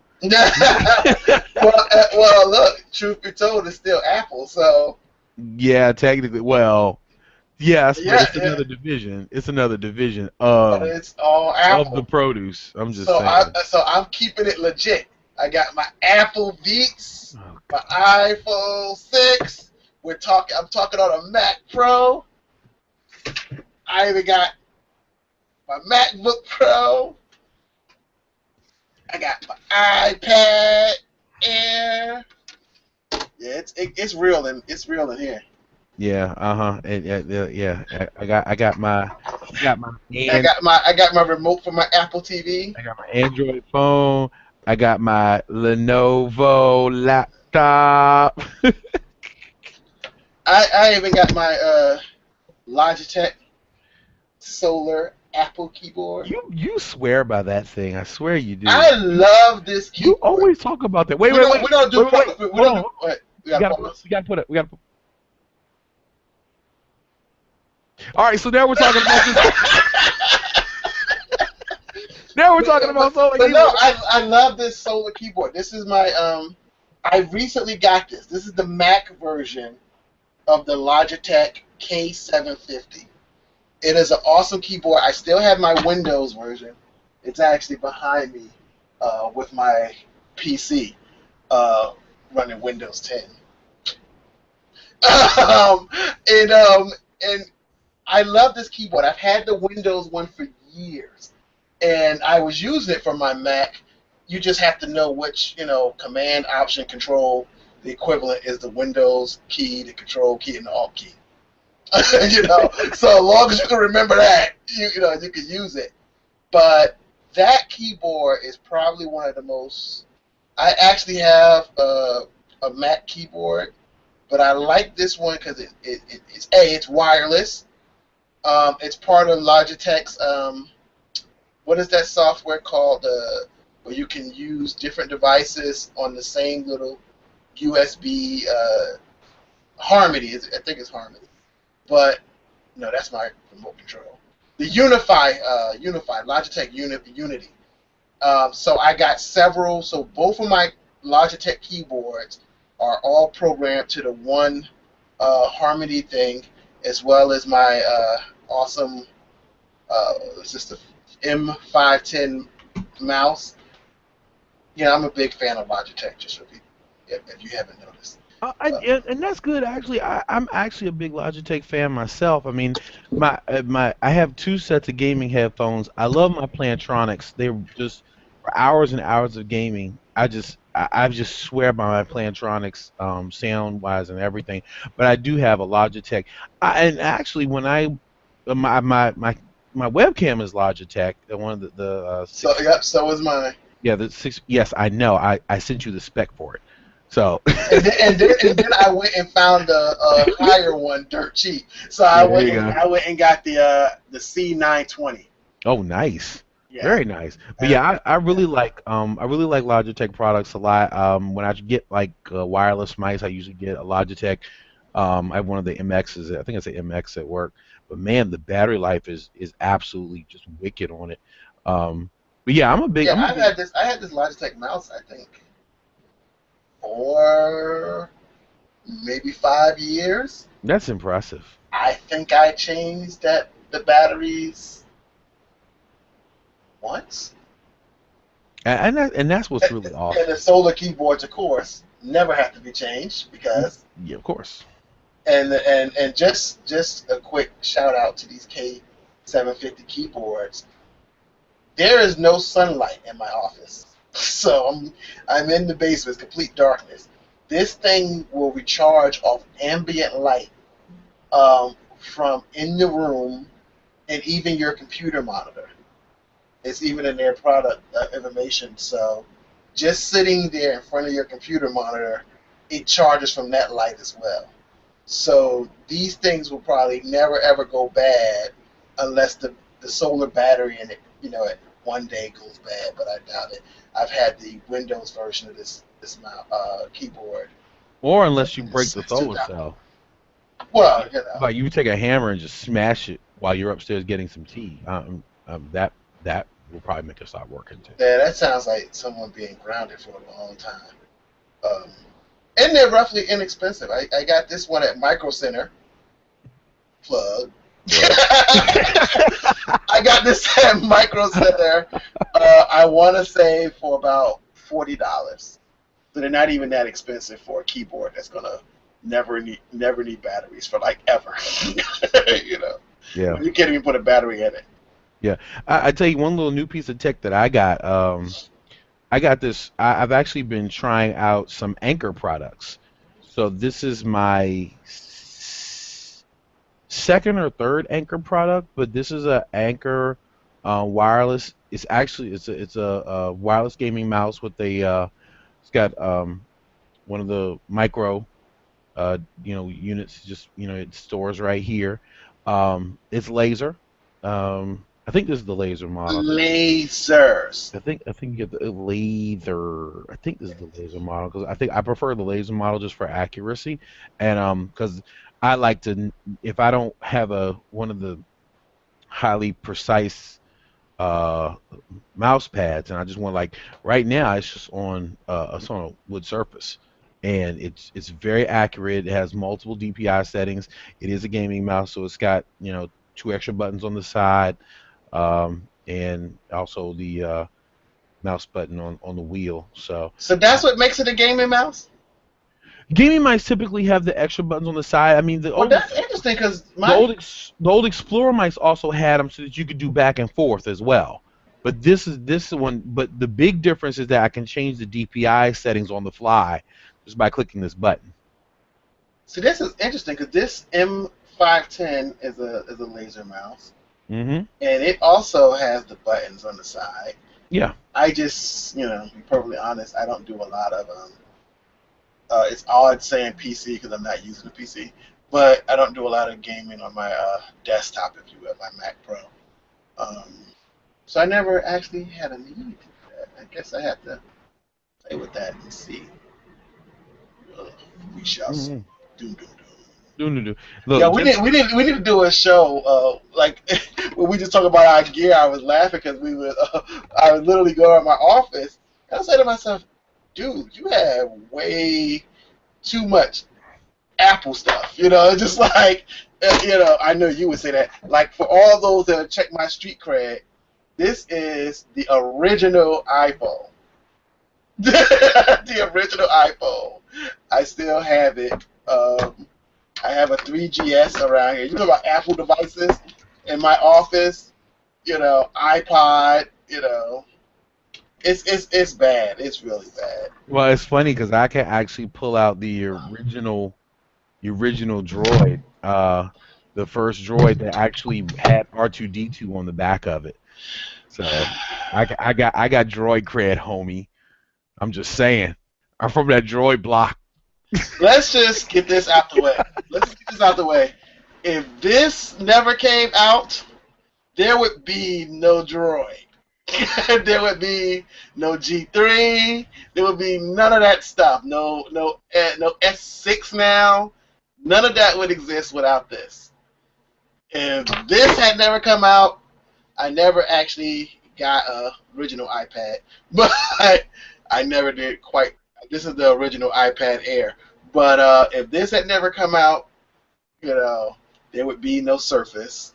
Look. Truth be told, it's still Apple. So Yeah, technically, well, yes, but yeah, it's yeah, another division. It's another division but it's all of the Apple. produce. I'm just So I saying. so I'm keeping it legit. I got my Apple Beats, Oh my God. iPhone 6. I'm talking on a Mac Pro. I even got my MacBook Pro. I got my iPad Air. Yeah, it's real and it's real in here. Yeah, uh-huh. And yeah. I got my I and got my remote for my Apple TV. I got my Android phone. I got my Lenovo laptop. I even got my Logitech Solar Apple keyboard. You swear by that thing. I swear you do. I love this You keyboard. always talk about that. Wait, We wait, don't wait, we don't do wait, wait, wait. we Hold don't do on. what we We got gotta pause. put it. We gotta. All right. So now we're talking about this. Now we're talking about solar But no, keyboard. I love this solar keyboard. This is my I recently got this. This is the Mac version of the Logitech K750. It is an awesome keyboard. I still have my Windows version. It's actually behind me with my PC running Windows 10. um, and um, and I love this keyboard. I've had the Windows one for years, and I was using it for my Mac. You just have to know which, Command, Option, Control. The equivalent is the Windows key, the Control key, and the Alt key. So as long as you can remember that, you can use it. But that keyboard is probably one of the most. I actually have a Mac keyboard, but I like this one because it's wireless. It's part of Logitech's. What is that software called? Where you can use different devices on the same little USB. Harmony. I think it's Harmony. But no, that's my remote control. The Logitech Unity. So I got several. So both of my Logitech keyboards are all programmed to the one Harmony thing, as well as my awesome. It's just the M510 mouse. I'm a big fan of Logitech. Just for people, if you haven't noticed. Uh, And that's good actually. I'm actually a big Logitech fan myself. I mean, my I have two sets of gaming headphones. I love my Plantronics. They're just for hours and hours of gaming. I just swear by my Plantronics, sound wise and everything. But I do have a Logitech. And actually, when I my webcam is Logitech. One of the so six. yep, so is mine. Yeah, the six. Yes, I know. I sent you the spec for it. So. And then I went and found a higher one dirt cheap. So I Yeah, there went you and go. I went and got the C920. Oh, nice. Yeah. Very nice. But And, yeah, I really like Logitech products a lot. When I get like wireless mice, I usually get a Logitech. I have one of the MXs. I think it's an MX at work. But man, the battery life is absolutely just wicked on it. But yeah, yeah, I'm a big. I had this Logitech mouse, I think, for maybe 5 years. That's impressive. I think I changed the batteries once. And that's what's really And the awesome. solar keyboards, of course, never have to be changed because. Yeah, of course. And just a quick shout out to these K750 keyboards. There is no sunlight in my office, so I'm in the basement, complete darkness. This thing will recharge off ambient light from in the room and even your computer monitor. It's even in their product information. So just sitting there in front of your computer monitor, it charges from that light as well. So these things will probably never ever go bad unless the solar battery in it, at one day goes bad. But I doubt it. I've had the Windows version of this keyboard Or unless you break the since solar 2000. cell. Like Well, like you take a hammer and just smash it while you're upstairs getting some tea. That will probably make it stop working too. yeah, that sounds like someone being grounded for a long time. Um, and they're roughly inexpensive. I got this one at Micro Center. Plug. Well, I got this at Micro Center. I want to say for about $40. So they're not even that expensive for a keyboard that's gonna never need batteries for like ever. you know, yeah, you can't even put a battery in it. yeah. I tell you one little new piece of tech that I got. I got this. I've actually been trying out some Anchor products. So this is my second or third Anchor product, but this is a Anchor wireless. It's a wireless gaming mouse with a it's got one of the micro units. Just it stores right here. It's laser. I think this is the laser model. Lasers. I think you get the laser. I think this is the laser model because I think I prefer the laser model just for accuracy, and because I like to if I don't have a one of the highly precise uh mouse pads and I just want like right now it's on a wood surface and it's very accurate. It has multiple DPI settings. It is a gaming mouse, so it's got two extra buttons on the side, and also the mouse button on the wheel. So So that's what makes it a gaming mouse. gaming mice typically have the extra buttons on the side. I mean, Well, that's interesting because the my the old Explorer mice also had them so that you could do back and forth as well. But this one. But the big difference is that I can change the DPI settings on the fly just by clicking this button. see this is interesting because this M510 is a laser mouse, Mm-hmm. and it also has the buttons on the side. Yeah. I just, to be perfectly honest, I don't do a lot of it's odd saying PC because I'm not using a PC, but I don't do a lot of gaming on my desktop, if you will, my Mac Pro. Um, so I never actually had a need to do that. I guess I have to play with that and see. We shall see. Mm-hmm. Doom, doom, doom. Do do do. Yeah, Look, we need to do a show like when we just talk about our gear. I was laughing because I would literally go in my office and I say to myself, dude, you have way too much Apple stuff. It's just like I know you would say that. Like for all those that check my street cred, this is the original iPhone. The original iPhone. I still have it. I have a 3GS around here. You know about Apple devices in my office, iPod, it's bad. It's really bad. well, it's funny because I can actually pull out the original droid, the first droid that actually had R2D2 on the back of it. So I got droid cred, homie. I'm just saying. I'm from that droid block. Let's just get this out the way. Let's just get this out the way. If this never came out, there would be no droid. There would be no G3. There would be none of that stuff. No S6 now. None of that would exist without this. If this had never come out, I never actually got a original iPad, but I never did quite. This is the original iPad Air. But if this had never come out, there would be no Surface.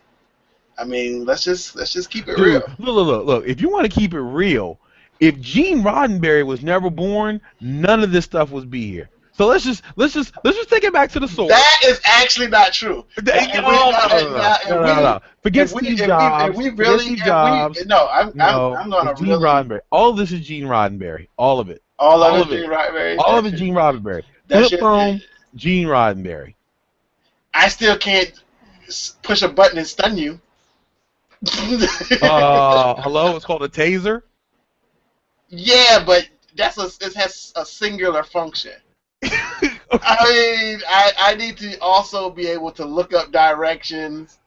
I mean, let's just keep it real. Dude, look. If you want to keep it real, if Gene Roddenberry was never born, none of this stuff would be here. So let's just take it back to the source. That is actually not true. No. Forget Steve Jobs. If we really, Steve Jobs. no, I'm gonna It's Gene really. Roddenberry. All of this is Gene Roddenberry. All of it. All All of of it, it. right? All of it, Gene Roddenberry. That Flip shit. phone, Gene Roddenberry. I still can't push a button and stun you. Hello. It's called a taser. Yeah, but it has a singular function. I mean, I need to also be able to look up directions,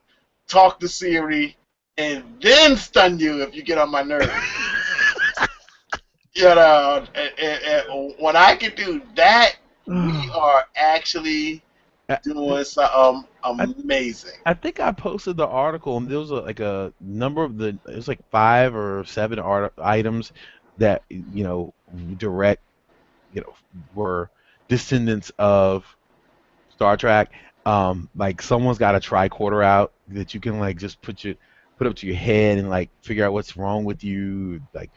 talk to Siri, and then stun you if you get on my nerves. And when I can do that, we are actually doing something amazing. I think I posted the article, and there was like a number of it was like 5 or 7 items that direct were descendants of Star Trek. Like someone's got a tricorder out that you can like just put up to your head and like figure out what's wrong with you, like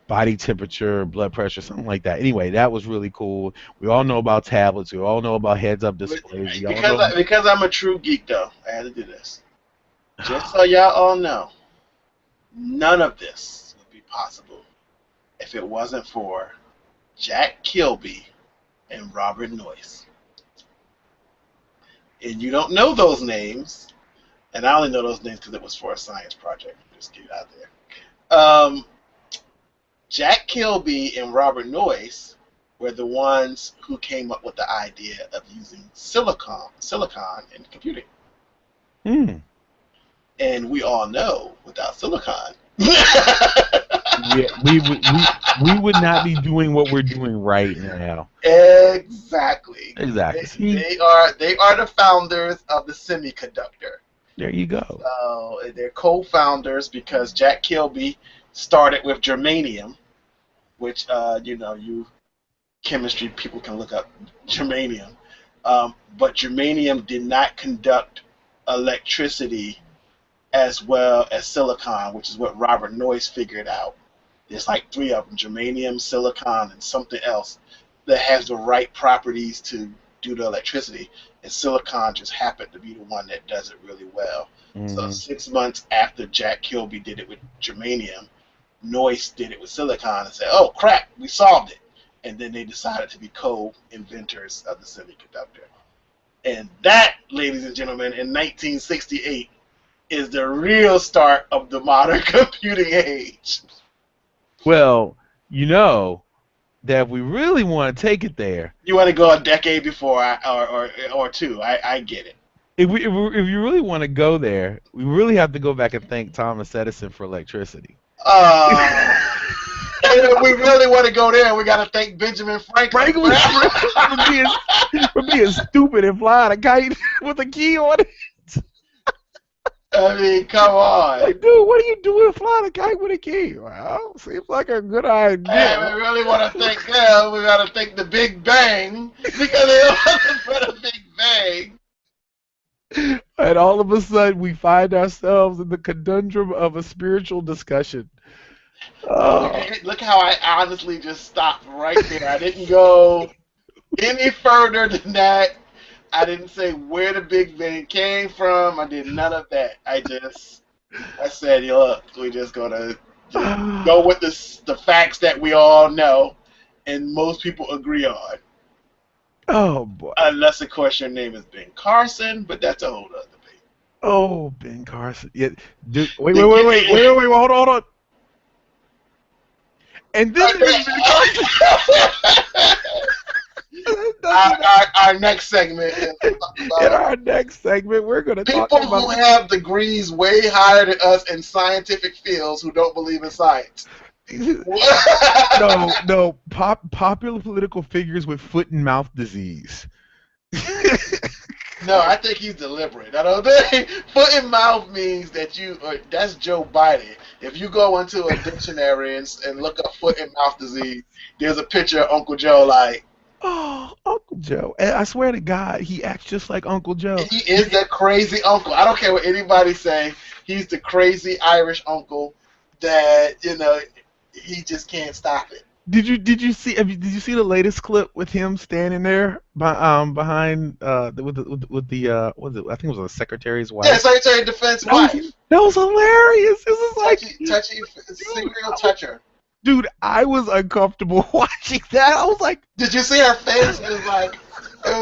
body temperature, blood pressure, something like that. Anyway, that was really cool. We all know about tablets. We all know about heads-up displays. Because I'm a true geek, though, I had to do this. Just so y'all all know, none of this would be possible if it wasn't for Jack Kilby and Robert Noyce. And you don't know those names, and I only know those names because it was for a science project. Just get it out there. Jack Kilby and Robert Noyce were the ones who came up with the idea of using silicon in computing. And we all know without silicon, yeah, we would not be doing what we're doing right now. Exactly. They are the founders of the semiconductor. There you go. So they're co-founders because Jack Kilby started with germanium, which you chemistry people can look up germanium, but germanium did not conduct electricity as well as silicon, which is what Robert Noyce figured out. There's like three of them: germanium, silicon, and something else that has the right properties to do the electricity. And silicon just happened to be the one that does it really well. So Mm. 6 months after Jack Kilby did it with germanium, Noyce did it with silicon and said, "Oh crap, we solved it." And then they decided to be co-inventors of the semiconductor. And that, ladies and gentlemen, in 1968 is the real start of the modern computing age. Well, you know that if we really want to take it there, You want to go a decade before or two. I get it. if you really want to go there, we really have to go back and thank Thomas Edison for electricity. Uh, and if we really want to go there, we got to thank Benjamin Franklin. Franklin for being stupid and flying a kite with a key on it. I mean, come on. Like, dude, what are you doing flying a kite with a key? Well, seems like a good And idea. we really want to thank them. We got to thank the Big Bang because it wasn't for the Big Bang. And all of a sudden, we find ourselves in the conundrum of a spiritual discussion. Oh, Look how I honestly just stopped right there. I didn't go any further than that. I didn't say where the Big Bang came from. I did none of that. I said, look, we're just gonna just go with the facts that we all know, and most people agree on. oh boy. Unless, of course, your name is Ben Carson, but that's a whole other debate. Oh, Ben Carson. Yeah, dude, The hold on. And then there's Ben Carson. our next segment is In our next segment, we're going to talk people about who have degrees way higher than us in scientific fields who don't believe in science. popular political figures with foot and mouth disease. No, I think he's deliberate. I don't think foot and mouth means that that's Joe Biden. If you go into a dictionary and look up foot and mouth disease, there's a picture of Uncle Joe like, Oh, Uncle Joe. And I swear to God, he acts just like Uncle Joe. he is the crazy uncle. I don't care what anybody say. He's the crazy Irish uncle that, he just can't stop it. Did you see did you see the latest clip with him standing there behind with the what was it? I think it was the secretary's Yeah, wife. Secretary of Defense wife. That was hilarious. It was like Touchy, serial toucher. dude, I was uncomfortable watching that. I was like, Did you see her face? It was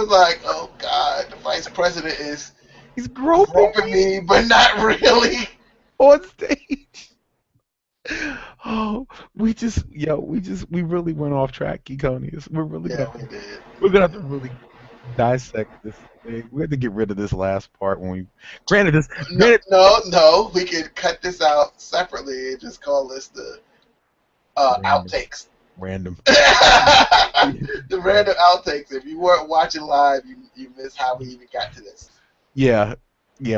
like, oh God, the vice president is he's groping groping me, but not really. on stage. Oh, we really went off track, Geekonius. Yeah, we did. We're gonna have to really dissect this thing. We have to get rid of this last part when we. No. We could cut this out separately and just call this the outtakes. Random. The random outtakes. If you weren't watching live, you missed how we even got to this. Yeah,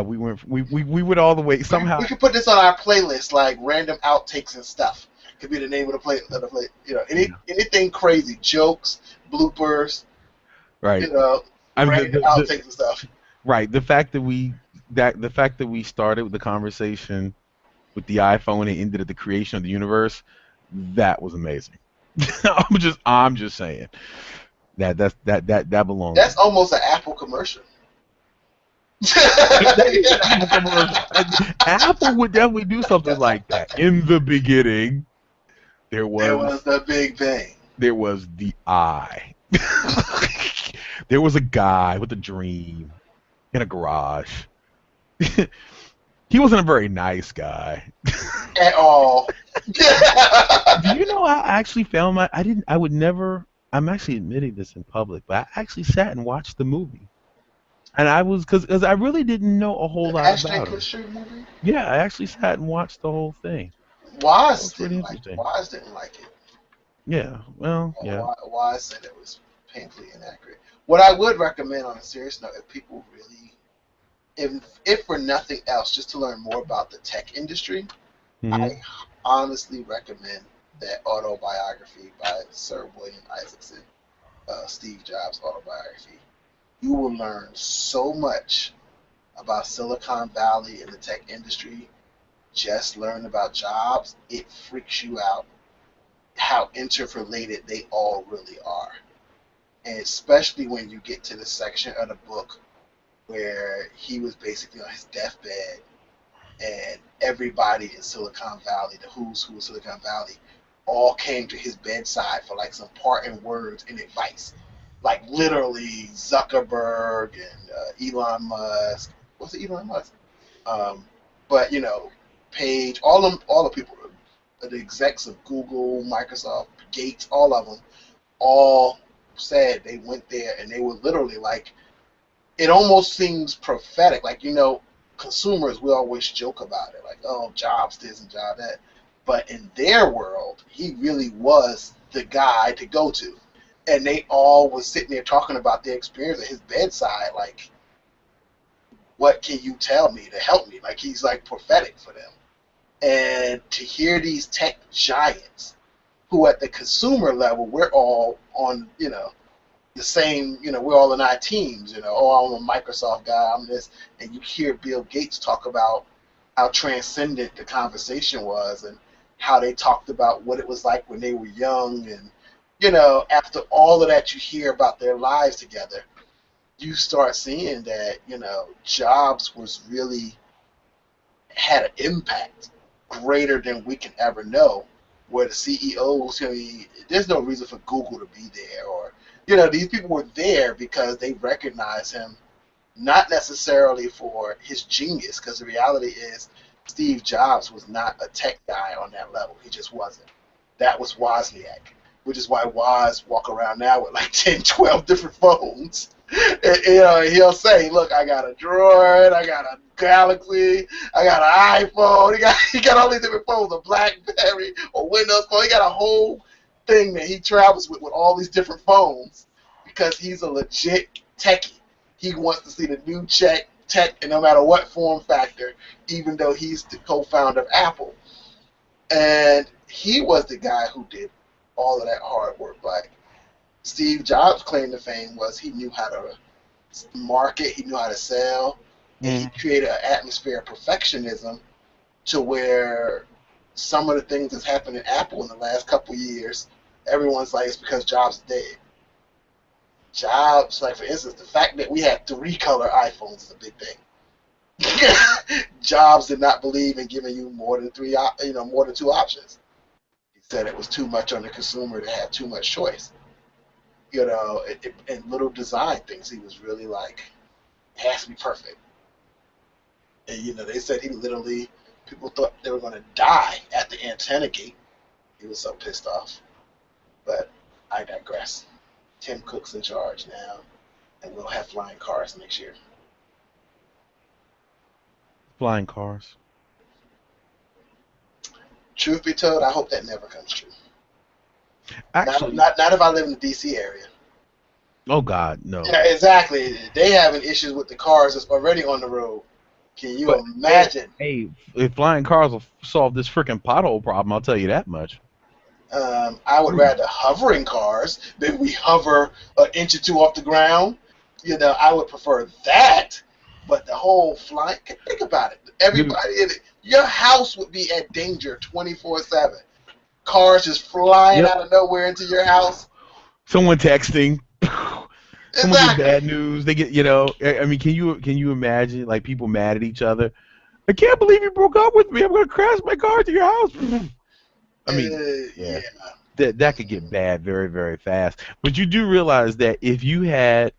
we went all the way somehow. We could put this on our playlist, like random outtakes and stuff. Could be the name of the play. Anything crazy, jokes, bloopers, Right. random outtakes and stuff. Right. The fact that we started with the conversation with the iPhone and ended at the creation of the universe, that was amazing. I'm just saying that belongs. That's almost an Apple commercial. Apple would definitely do something like that. In the beginning, there was the Big Bang. There was the I. There was a guy with a dream in a garage. He wasn't a very nice guy At all. Do you know I actually found I'm actually admitting this in public, but I actually sat and watched the movie. And I was, because I really didn't know a whole lot about it. Movie? Yeah, I actually sat and watched the whole thing. Wise didn't like it. Yeah, well, yeah. Wise said it was painfully inaccurate. What I would recommend on a serious note, if people really, if for nothing else, just to learn more about the tech industry, I honestly recommend that autobiography by Sir William Isaacson, Steve Jobs' autobiography. You will learn so much about Silicon Valley and the tech industry. Just learn about Jobs. It freaks you out. how interrelated they all really are. And especially when you get to the section of the book where he was basically on his deathbed and everybody in Silicon Valley, the who's who of Silicon Valley, all came to his bedside for like some parting words and advice. Like literally Zuckerberg and Elon Musk. Was it Elon Musk? Um, but Page, all the people, the execs of Google, Microsoft, Gates, all of them, all said they went there and they were literally like, it almost seems prophetic. Like, consumers, we always joke about it, like, oh, Jobs this and Jobs that. But in their world, he really was the guy to go to. And they all was sitting there talking about their experience at his bedside, like, what can you tell me to help me? Like, he's like prophetic for them. And to hear these tech giants who at the consumer level, we're all on, the same, we're all in our teams, oh, I'm a Microsoft guy, I'm this, and you hear Bill Gates talk about how transcendent the conversation was and how they talked about what it was like when they were young. And, after all of that you hear about their lives together, you start seeing that, Jobs was really had an impact greater than we can ever know, where the CEOs, there's no reason for Google to be there, or, these people were there because they recognized him, not necessarily for his genius, because the reality is Steve Jobs was not a tech guy on that level. He just wasn't. That was Wozniak, which is why Woz walk around now with like 10, 12 different phones. And, he'll say, look, I got a Droid, I got a Galaxy, I got an iPhone, he got all these different phones, a BlackBerry, a Windows phone. He got a whole thing that he travels with all these different phones because he's a legit techie. He wants to see the new tech, and no matter what form factor, even though he's the co-founder of Apple. And he was the guy who did all of that hard work. Like, Steve Jobs' claim to fame was he knew how to market, he knew how to sell, and he created an atmosphere of perfectionism to where some of the things that's happened in Apple in the last couple of years, everyone's like, it's because Jobs is dead. Jobs, like for instance, the fact that we had 3-color iPhones is a big thing. Jobs did not believe in giving you more than more than 2 options. He said it was too much on the consumer to have too much choice. And little design things, he was really like, it has to be perfect. And they said he literally, people thought they were going to die at the antenna gate. He was so pissed off. But I digress. Tim Cook's in charge now, and we'll have flying cars next year. Flying cars. Truth be told, I hope that never comes true. Actually, not if I live in the D.C. area. Oh God, no. Yeah, exactly. They having issues with the cars that's already on the road. Can you But imagine? hey, if flying cars will solve this freaking pothole problem, I'll tell you that much. I would rather hovering cars. Maybe we hover an inch or two off the ground. I would prefer that. But the whole flying, think about it. Everybody in it, your house would be at danger 24/7. Cars just flying out of nowhere into your house. Someone texting. Someone get Exactly. bad news. They get, I mean, can you imagine like people mad at each other? I can't believe you broke up with me. I'm gonna crash my car to your house. I mean, yeah, that could get bad very, very fast. But you do realize that if you had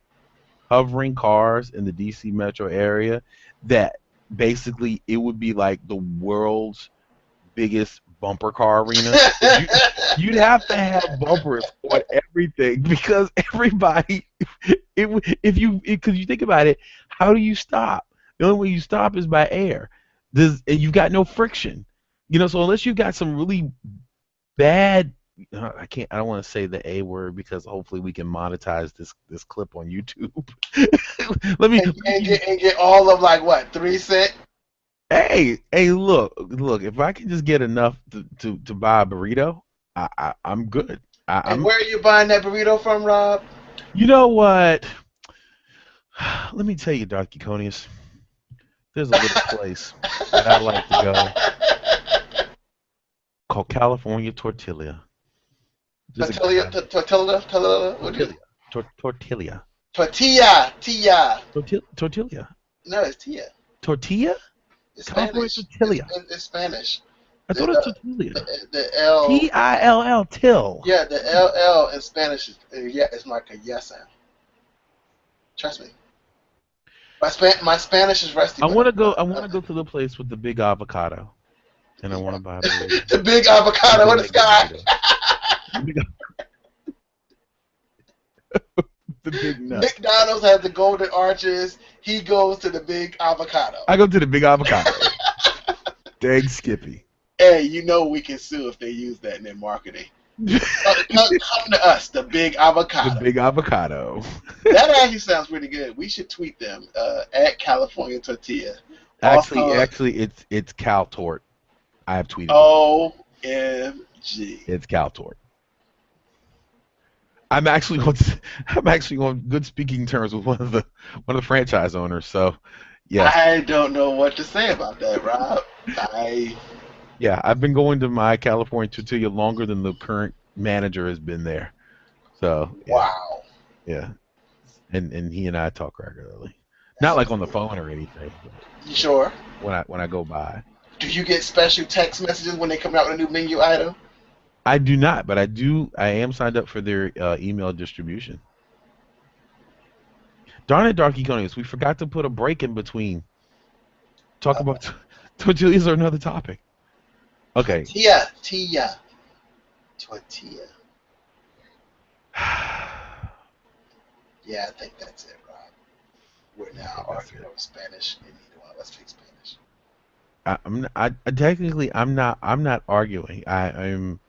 hovering cars in the DC metro area, that basically it would be like the world's biggest bumper car arena. You'd have to have bumpers on everything because everybody, because you think about it, how do you stop? The only way you stop is by air. And you've got no friction. So unless you've got some really bad, I don't want to say the A word because hopefully we can monetize this clip on YouTube. let me and get all of like what, 3 cent? Hey, look, if I can just get enough to buy a burrito, I'm good. And I'm. where are you buying that burrito from, Rob? You know what? Let me tell you, Darth Geekonius, there's a little place that I like to go called California Tortilla. Just a guy. What do you? Tortilla. Tortilla. Tortilla, tia. Tortilla. No, it's tia. Tortilla? It's California Spanish. It's, tortilla. it's Spanish. I The, thought it's the tortilla. the L, Till. Till. yeah, the LL in Spanish is yeah, it's like a yes sound. Trust me. My Spanish is rusty, I but want to go. I want to go to the place with the big avocado, and I want to buy a burrito. the big And avocado go in the there and get a sky. burrito. The big, the big nut. McDonald's has the golden arches. He goes to the big avocado. I go to the big avocado. Dang Skippy. Hey, you know we can sue if they use that in their marketing. Come to us, the big The avocado. big avocado. That actually sounds pretty good. We should tweet them at California Tortilla. Actually, it's Cal Tort. I have tweeted it. OMG. It's Cal Tort. I'm actually on good speaking terms with one of the franchise owners. So, yes, I don't know what to say about that, Rob. yeah, I've been going to my California tortilla longer than the current manager has been there. So, yeah, Wow. yeah, and he and I talk regularly, not like on the phone or anything, but You sure? when I go by. Do you get special text messages when they come out with a new menu item? I do not, but I do. I am signed up for their email distribution. Darn it, Dark Geekonius, we forgot to put a break in between. Talk about tortillas or another topic. Okay. Tortilla. Tortilla. Yeah, I think that's it, Rob. We're now arguing over Spanish, and neither one of us speaks Spanish. Technically I'm not arguing. I'm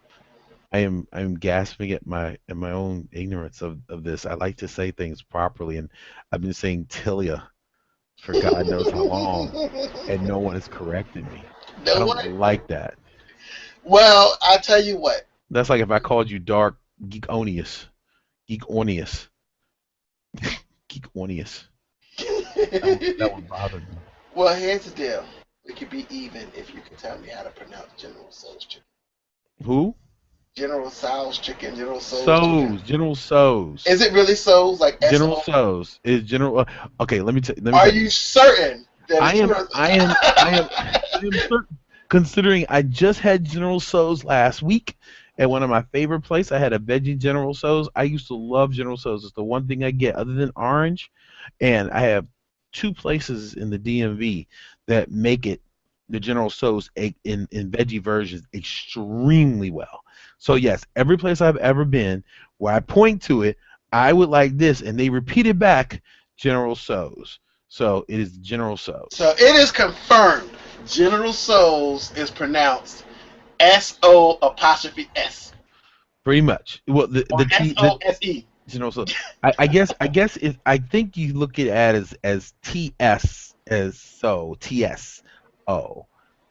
gasping at my own ignorance of this. I like to say things properly, and I've been saying tilia for God knows how long, and no one has corrected me. I No don't one? like that. Well, I tell you what. That's like if I called you Dark Geekonius. Geekonius. Geekonius. That would bother me. Well, here's the deal. We could be even if you could tell me how to pronounce General Tso's chicken. Who? General Tso's chicken. General Tso's chicken. So's. General So's. Is it really Tso's? Like General S-O? So's is General. Okay, let me Are tell you. you certain that I it's am General? I am certain, considering I just had General So's last week at one of my favorite places. I had a veggie General So's. I used to love General So's. It's the one thing I get other than orange, and I have two places in the DMV that make it the General So's in veggie versions extremely well. So yes, every place I've ever been where I point to it, I would like this, and they repeat it back, General So's. So it is General So's. So it is confirmed. General Tso's is pronounced S-O apostrophe S Pretty much. Well, or the T S-O-S-E. General So's. I guess if I think you look at it as TS as so TSO.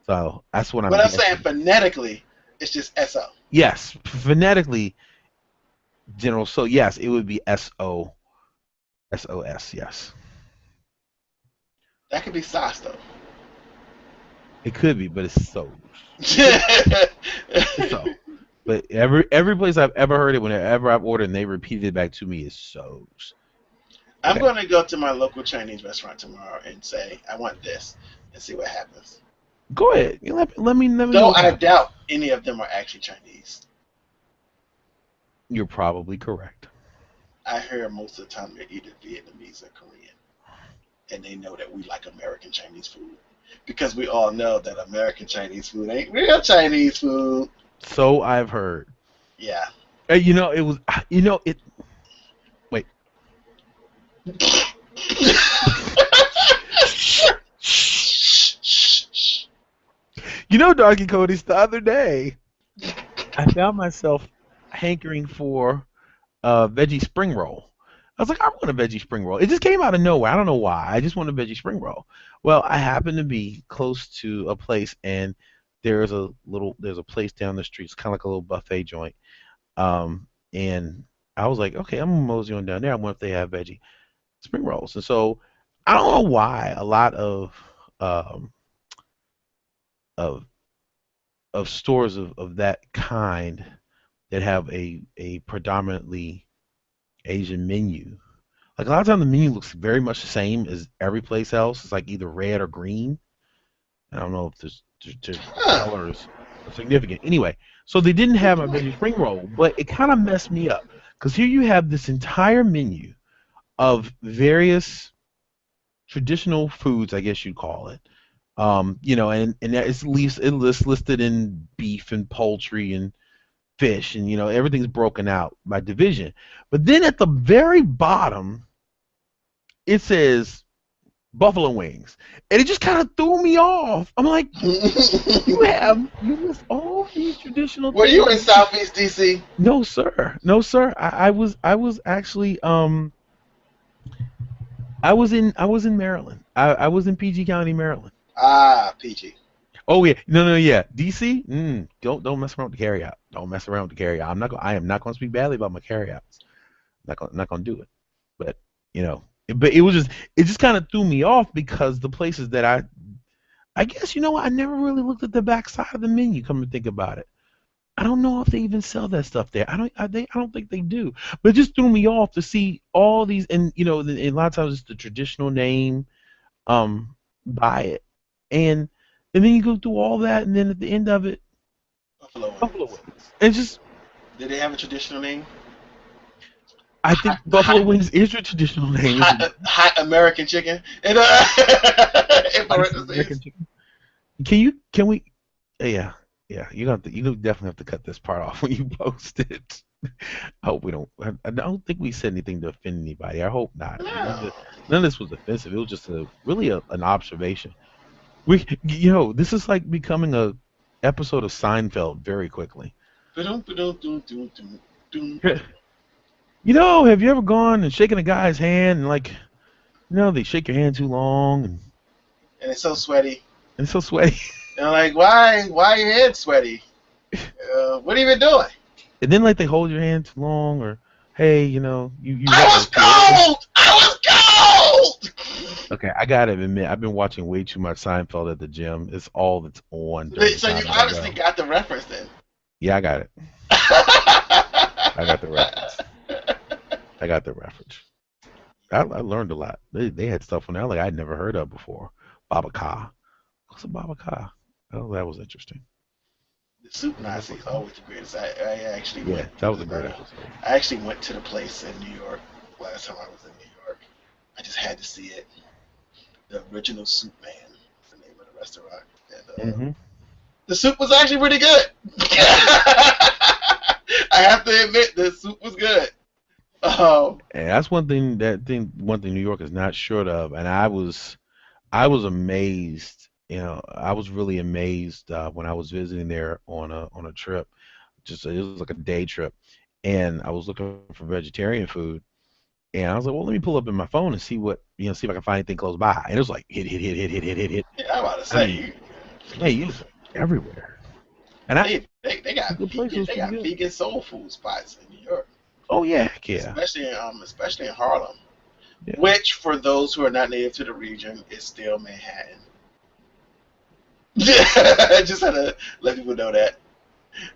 So that's what I'm But I'm guessing. saying phonetically, it's just S-O. Yes, phonetically, General. So yes, it would be SOS. Yes, That could be sauce, though. it could be, but it's so. So, but every place I've ever heard it, whenever I've ordered, and they repeated it back to me, is so's. I'm Okay, going to go to my local Chinese restaurant tomorrow and say, I want this, and see what happens. go ahead. You let me know Though what I happens. doubt any of them are actually Chinese. You're probably correct. I hear most of the time they're either Vietnamese or Korean, and they know that we like American Chinese food. Because we all know that American Chinese food ain't real Chinese food. So I've heard. Yeah. It was. It. Wait. Donkey Cody's the other day, I found myself hankering for a veggie spring roll. I was like, I want a veggie spring roll. It just came out of nowhere. I don't know why. I just want a veggie spring roll. Well, I happened to be close to a place, and there's a place down the street. It's kind of like a little buffet joint. And I was like, okay, I'm gonna mosey on down there. I wonder if they have veggie spring rolls. And so I don't know why a lot um, of of stores of that kind that have a predominantly Asian menu. Like a lot of times the menu looks very much the same as every place else. It's like either red or green. I don't know if the Huh. colors are significant. Anyway, so they didn't Good have my point. veggie spring roll, but it kind of messed me up because here you have this entire menu of various traditional foods, I guess you'd call it. And it's listed in beef and poultry and fish, and everything's broken out by division. But then at the very bottom, it says buffalo wings, and it just kind of threw me off. I'm like, you list all these traditional Were you things. in Southeast DC? No, sir. No, sir. I was actually I was in Maryland. I was in PG County, Maryland. Ah, PG. Oh yeah, no, no, yeah. DC, don't mess around with the carryout. Don't mess around with the carryout. I am not going to speak badly about my carryouts. Not going to do it. But but it just kind of threw me off because the places that I guess I never really looked at the back side of the menu. Come to think about it, I don't know if they even sell that stuff there. I don't think they do. But it just threw me off to see all these, and a lot of times it's the traditional name, by it, and then you go through all that, and then at the end of it, Buffalo Buffalo wings. Wings. It's just, Did they have a traditional name? I think Hot, Buffalo hot, Wings is your traditional name. It's hot American chicken. And in spicy American parentheses. chicken. Can we? Yeah, yeah. You definitely have to cut this part off when you post it. I hope we don't. I don't think we said anything to offend anybody. I hope not. No. None of this was offensive. It was just an observation. This is like becoming a episode of Seinfeld very quickly. Ba-dum, ba-dum, dum, dum, dum, dum. Have you ever gone and shaken a guy's hand and like, they shake your hand too long And it's so sweaty. and it's so sweaty. And I'm like, why your head sweaty? What have you been doing? And then like they hold your hand too long, or hey, you I let was go too early. cold! I was cold! Okay, I gotta admit, I've been watching way too much Seinfeld at the gym. It's all that's on during the So you time that I obviously go. got the reference then. Yeah, I got it. I got the reference. I got the reference. I learned a lot. They had stuff on there like I'd never heard of before. Baba Ka. What's a Baba Ka? Oh, that was interesting. The soup Baba Nazi is Ka. always the greatest. I actually Yeah, went. that was a great episode. I actually went to the place in New York last time I was in New York. I just had to see it. The original Soup Man is the name of the restaurant, and Hmm. the soup was actually pretty good. I have to admit, the soup was good. Um, And that's one thing New York is not short of. And I was amazed. I was really amazed when I was visiting there on a trip. Just it was like a day trip, and I was looking for vegetarian food, and I was like, well, let me pull up in my phone and see if I can find anything close by. And it was like hit, hit, hit, hit, hit, hit, hit, hit. yeah, I'm about to I mean, say, hey, it was everywhere, and they got the place was pretty good. vegan soul food spots in New York, Oh yeah, heck yeah, especially in Harlem, yeah. which for those who are not native to the region is still Manhattan. I just had to let people know that.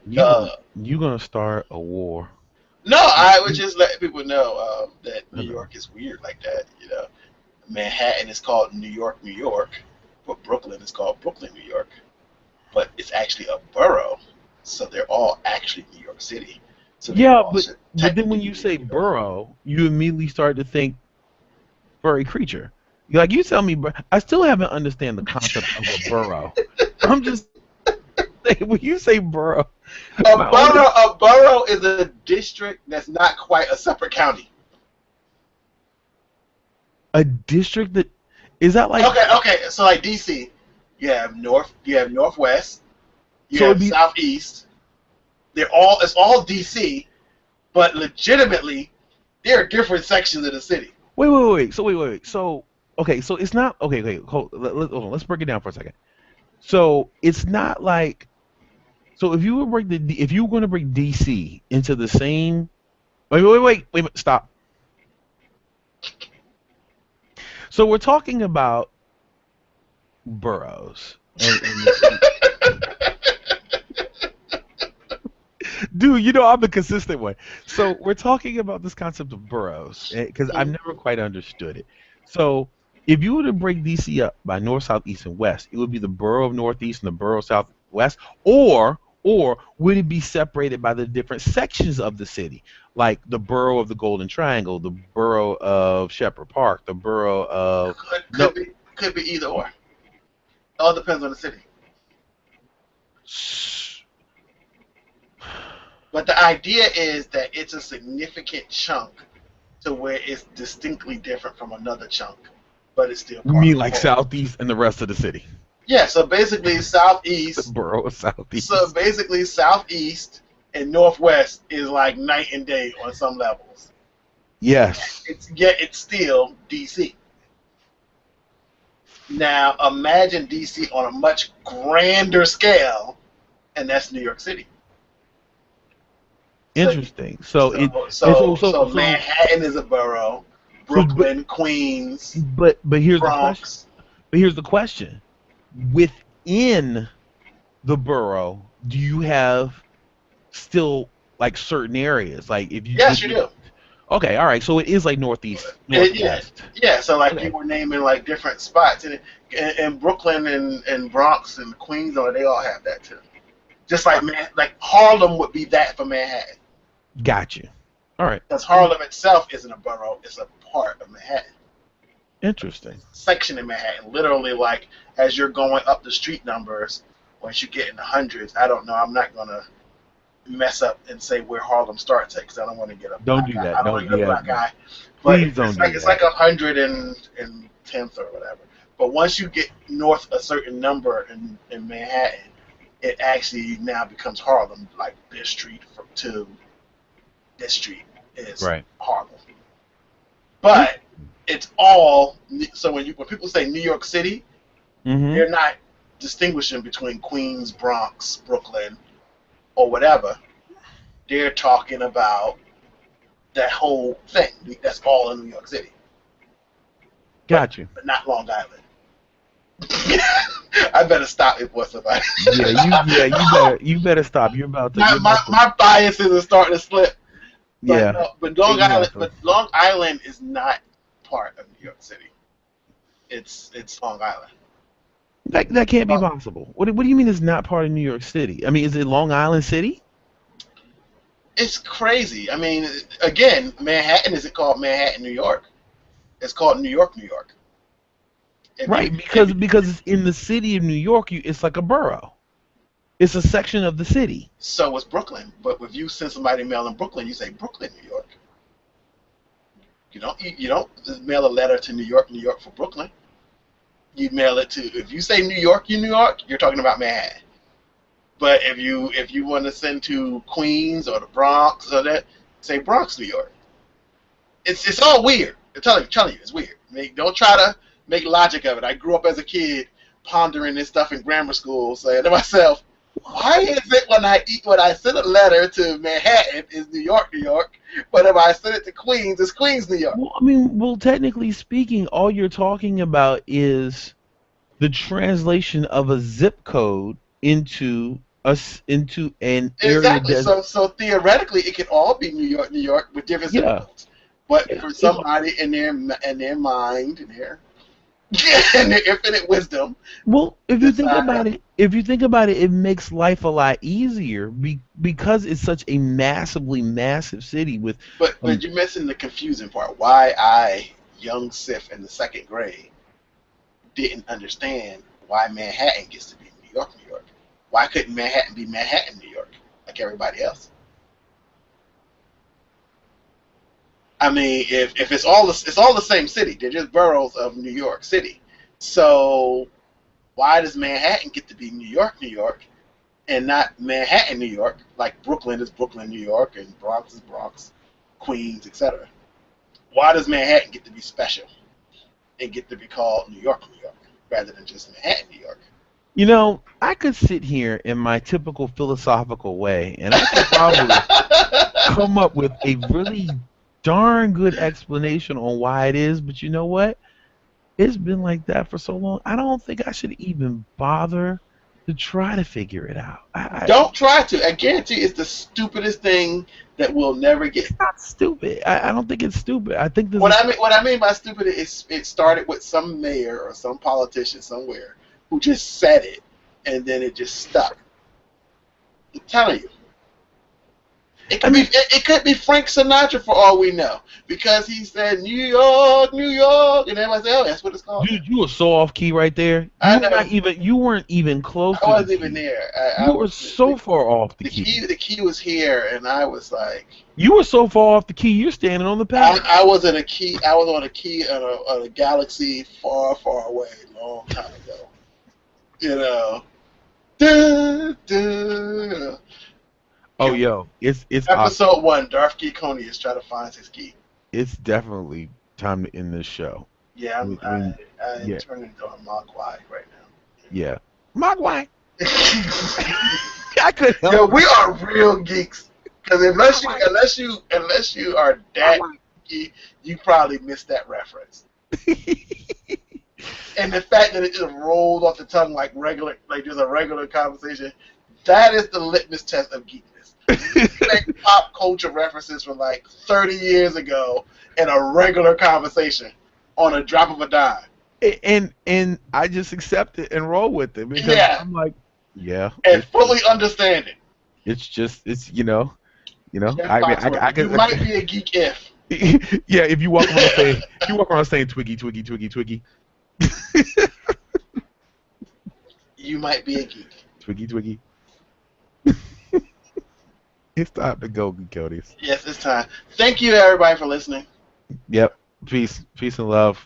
You gonna Uh, you gonna start a war? no, I would just let people know that I New know. York is weird like that. Manhattan is called New York, New York, but Brooklyn is called Brooklyn, New York. But it's actually a borough, so they're all actually New York City. So they Yeah, all should but then technically when be you New say York. burrow, you immediately start to think furry creature. Like you tell me, I still haven't understand the concept of a burrow. I'm just saying, when you say burrow, my only A borough is a district that's not quite a separate county. a district that is that like Okay. So like DC, you have northwest, you so it'd have be southeast. It's all DC, but legitimately, there are different sections of the city. wait. So wait. So okay, so it's not okay. Hold on. Let's break it down for a second. So it's not like so if you were going to break DC into the same wait, stop. So we're talking about boroughs, and Dude, you know I'm the consistent one. So we're talking about this concept of boroughs because I've Mhm. never quite understood it. So if you were to break DC up by north, south, east, and west, it would be the borough of northeast and the borough of southwest, or would it be separated by the different sections of the city, like the borough of the Golden Triangle, the borough of Shepherd Park, the borough of no. Could be either or. All depends on the city. But the idea is that it's a significant chunk to where it's distinctly different from another chunk, but it's still You part of mean the like whole. southeast and the rest of the city? Yeah, so basically The southeast. borough of So southeast. basically southeast and northwest is like night and day on some levels. Yes. It's still DC. Now imagine DC on a much grander scale, and that's New York City. So Interesting. So it so and so so so so so Manhattan is a borough, so but Brooklyn, Queens, but here's the question. Bronx. But here's the question. Within the borough, do you have still like certain areas? Like if you Yes, would you you do. okay, all right. So it is like northeast, Yeah, northwest. yeah. So like you Okay. were naming like different spots, and Brooklyn and Bronx and Queens, or they all have that too. Just All like right. like Harlem would be that for Manhattan, Got you. All right. because Harlem itself isn't a borough; it's a part of Manhattan, Interesting. section in Manhattan. Literally, like as you're going up the street numbers, once you get in the hundreds, I don't know. I'm not gonna mess up and say where Harlem starts at because I don't want to get a Don't black do eye. that. I don't want Don't to get a yeah. black eye. But Please don't do it's that. like 110th or whatever. But once you get north a certain number in Manhattan, it actually now becomes Harlem. Like this street to this street is Right. Harlem. But it's all so when people say New York City, Mm-hmm. they're not distinguishing between Queens, Bronx, Brooklyn, or whatever. They're talking about that whole thing. That's all in New York City, but Got you. not Long Island. I better stop before somebody. Yeah, you better stop. You're about to My biases are starting to slip. But yeah, no, but exactly. Long Island is not part of New York City. It's Long Island. That can't be possible. What do you mean it's not part of New York City? I mean, is it Long Island City? It's crazy. I mean, again, Manhattan isn't called Manhattan, New York. It's called New York, New York. If you Right, if because it's in the city of New York, it's like a borough. It's a section of the city. So is Brooklyn. But if you send somebody mail in Brooklyn, you say Brooklyn, New York. You don't mail a letter to New York for Brooklyn. You mail it to if you say New York, you're talking about Manhattan. But if you want to send to Queens or the Bronx or that, say Bronx, New York. It's all weird. I'm telling you, it's weird. Don't try to make logic of it. I grew up as a kid pondering this stuff in grammar school, saying to myself, why is it when I send a letter to Manhattan is New York, New York, but if I send it to Queens, it's Queens, New York. Well, I mean, well, technically speaking, all you're talking about is the translation of a zip code into an area Exactly. des. So theoretically, it could all be New York with different zip Yeah, codes. But yeah. for somebody in their mind, in their infinite wisdom, Well, decide. if you think about it, it makes life a lot easier because it's such a massively massive city with But um you mentioned the confusing part. Why young Sif in the second grade, didn't understand why Manhattan gets to be New York, New York. Why couldn't Manhattan be Manhattan, New York, like everybody else? I mean, if it's all the same city. They're just boroughs of New York City. So why does Manhattan get to be New York, New York, and not Manhattan, New York? Like Brooklyn is Brooklyn, New York, and Bronx is Bronx, Queens, etc. Why does Manhattan get to be special and get to be called New York, New York, rather than just Manhattan, New York? I could sit here in my typical philosophical way and I could probably come up with a really darn good explanation on why it is, but you know what? It's been like that for so long. I don't think I should even bother to try to figure it out. Don't try to. I guarantee it's the stupidest thing that we'll never get. It's not stupid. I don't think it's stupid. I think this What is I mean, what I mean by stupid is it started with some mayor or some politician somewhere who just said it, and then it just stuck. I'm telling you, I mean, it could be Frank Sinatra for all we know, because he said New York, and everybody said, oh, that's what it's called now. dude, you were so off key right there. I know. You weren't even close I to the wasn't even key. there. You were so far off the The key. key was here, and I was like, You were so far off the key. You're standing on the pad. I was at a key. I was on a key on a galaxy far, far away, a long time ago. You know. Duh, duh. Oh, yo, it's Episode 1, Darth Geekonius trying to find his key. it's definitely time to end this show. Yeah, I mean, I'm yeah, turning into a Mogwai right yeah. Mogwai. now. I couldn't Yo, help we are real geeks. Because unless you are that geeky, you probably missed that reference. it. And the fact that it just rolled off the tongue like just a regular conversation, that is the litmus test of geekness. Make pop culture references from like 30 years ago in a regular conversation on a drop of a dime. and I just accept it and roll with it because Yeah, I'm like, yeah, and fully understand it. it's just it's Jeff I mean I Foxworthy, you can might be a geek if. yeah, if you walk around saying Twiggy, Twiggy, Twiggy, Twiggy, You might be a geek. Twiggy, Twiggy. It's time to go, Geekonius. Yes, it's time. Thank you, everybody, for listening. Yep. Peace and love.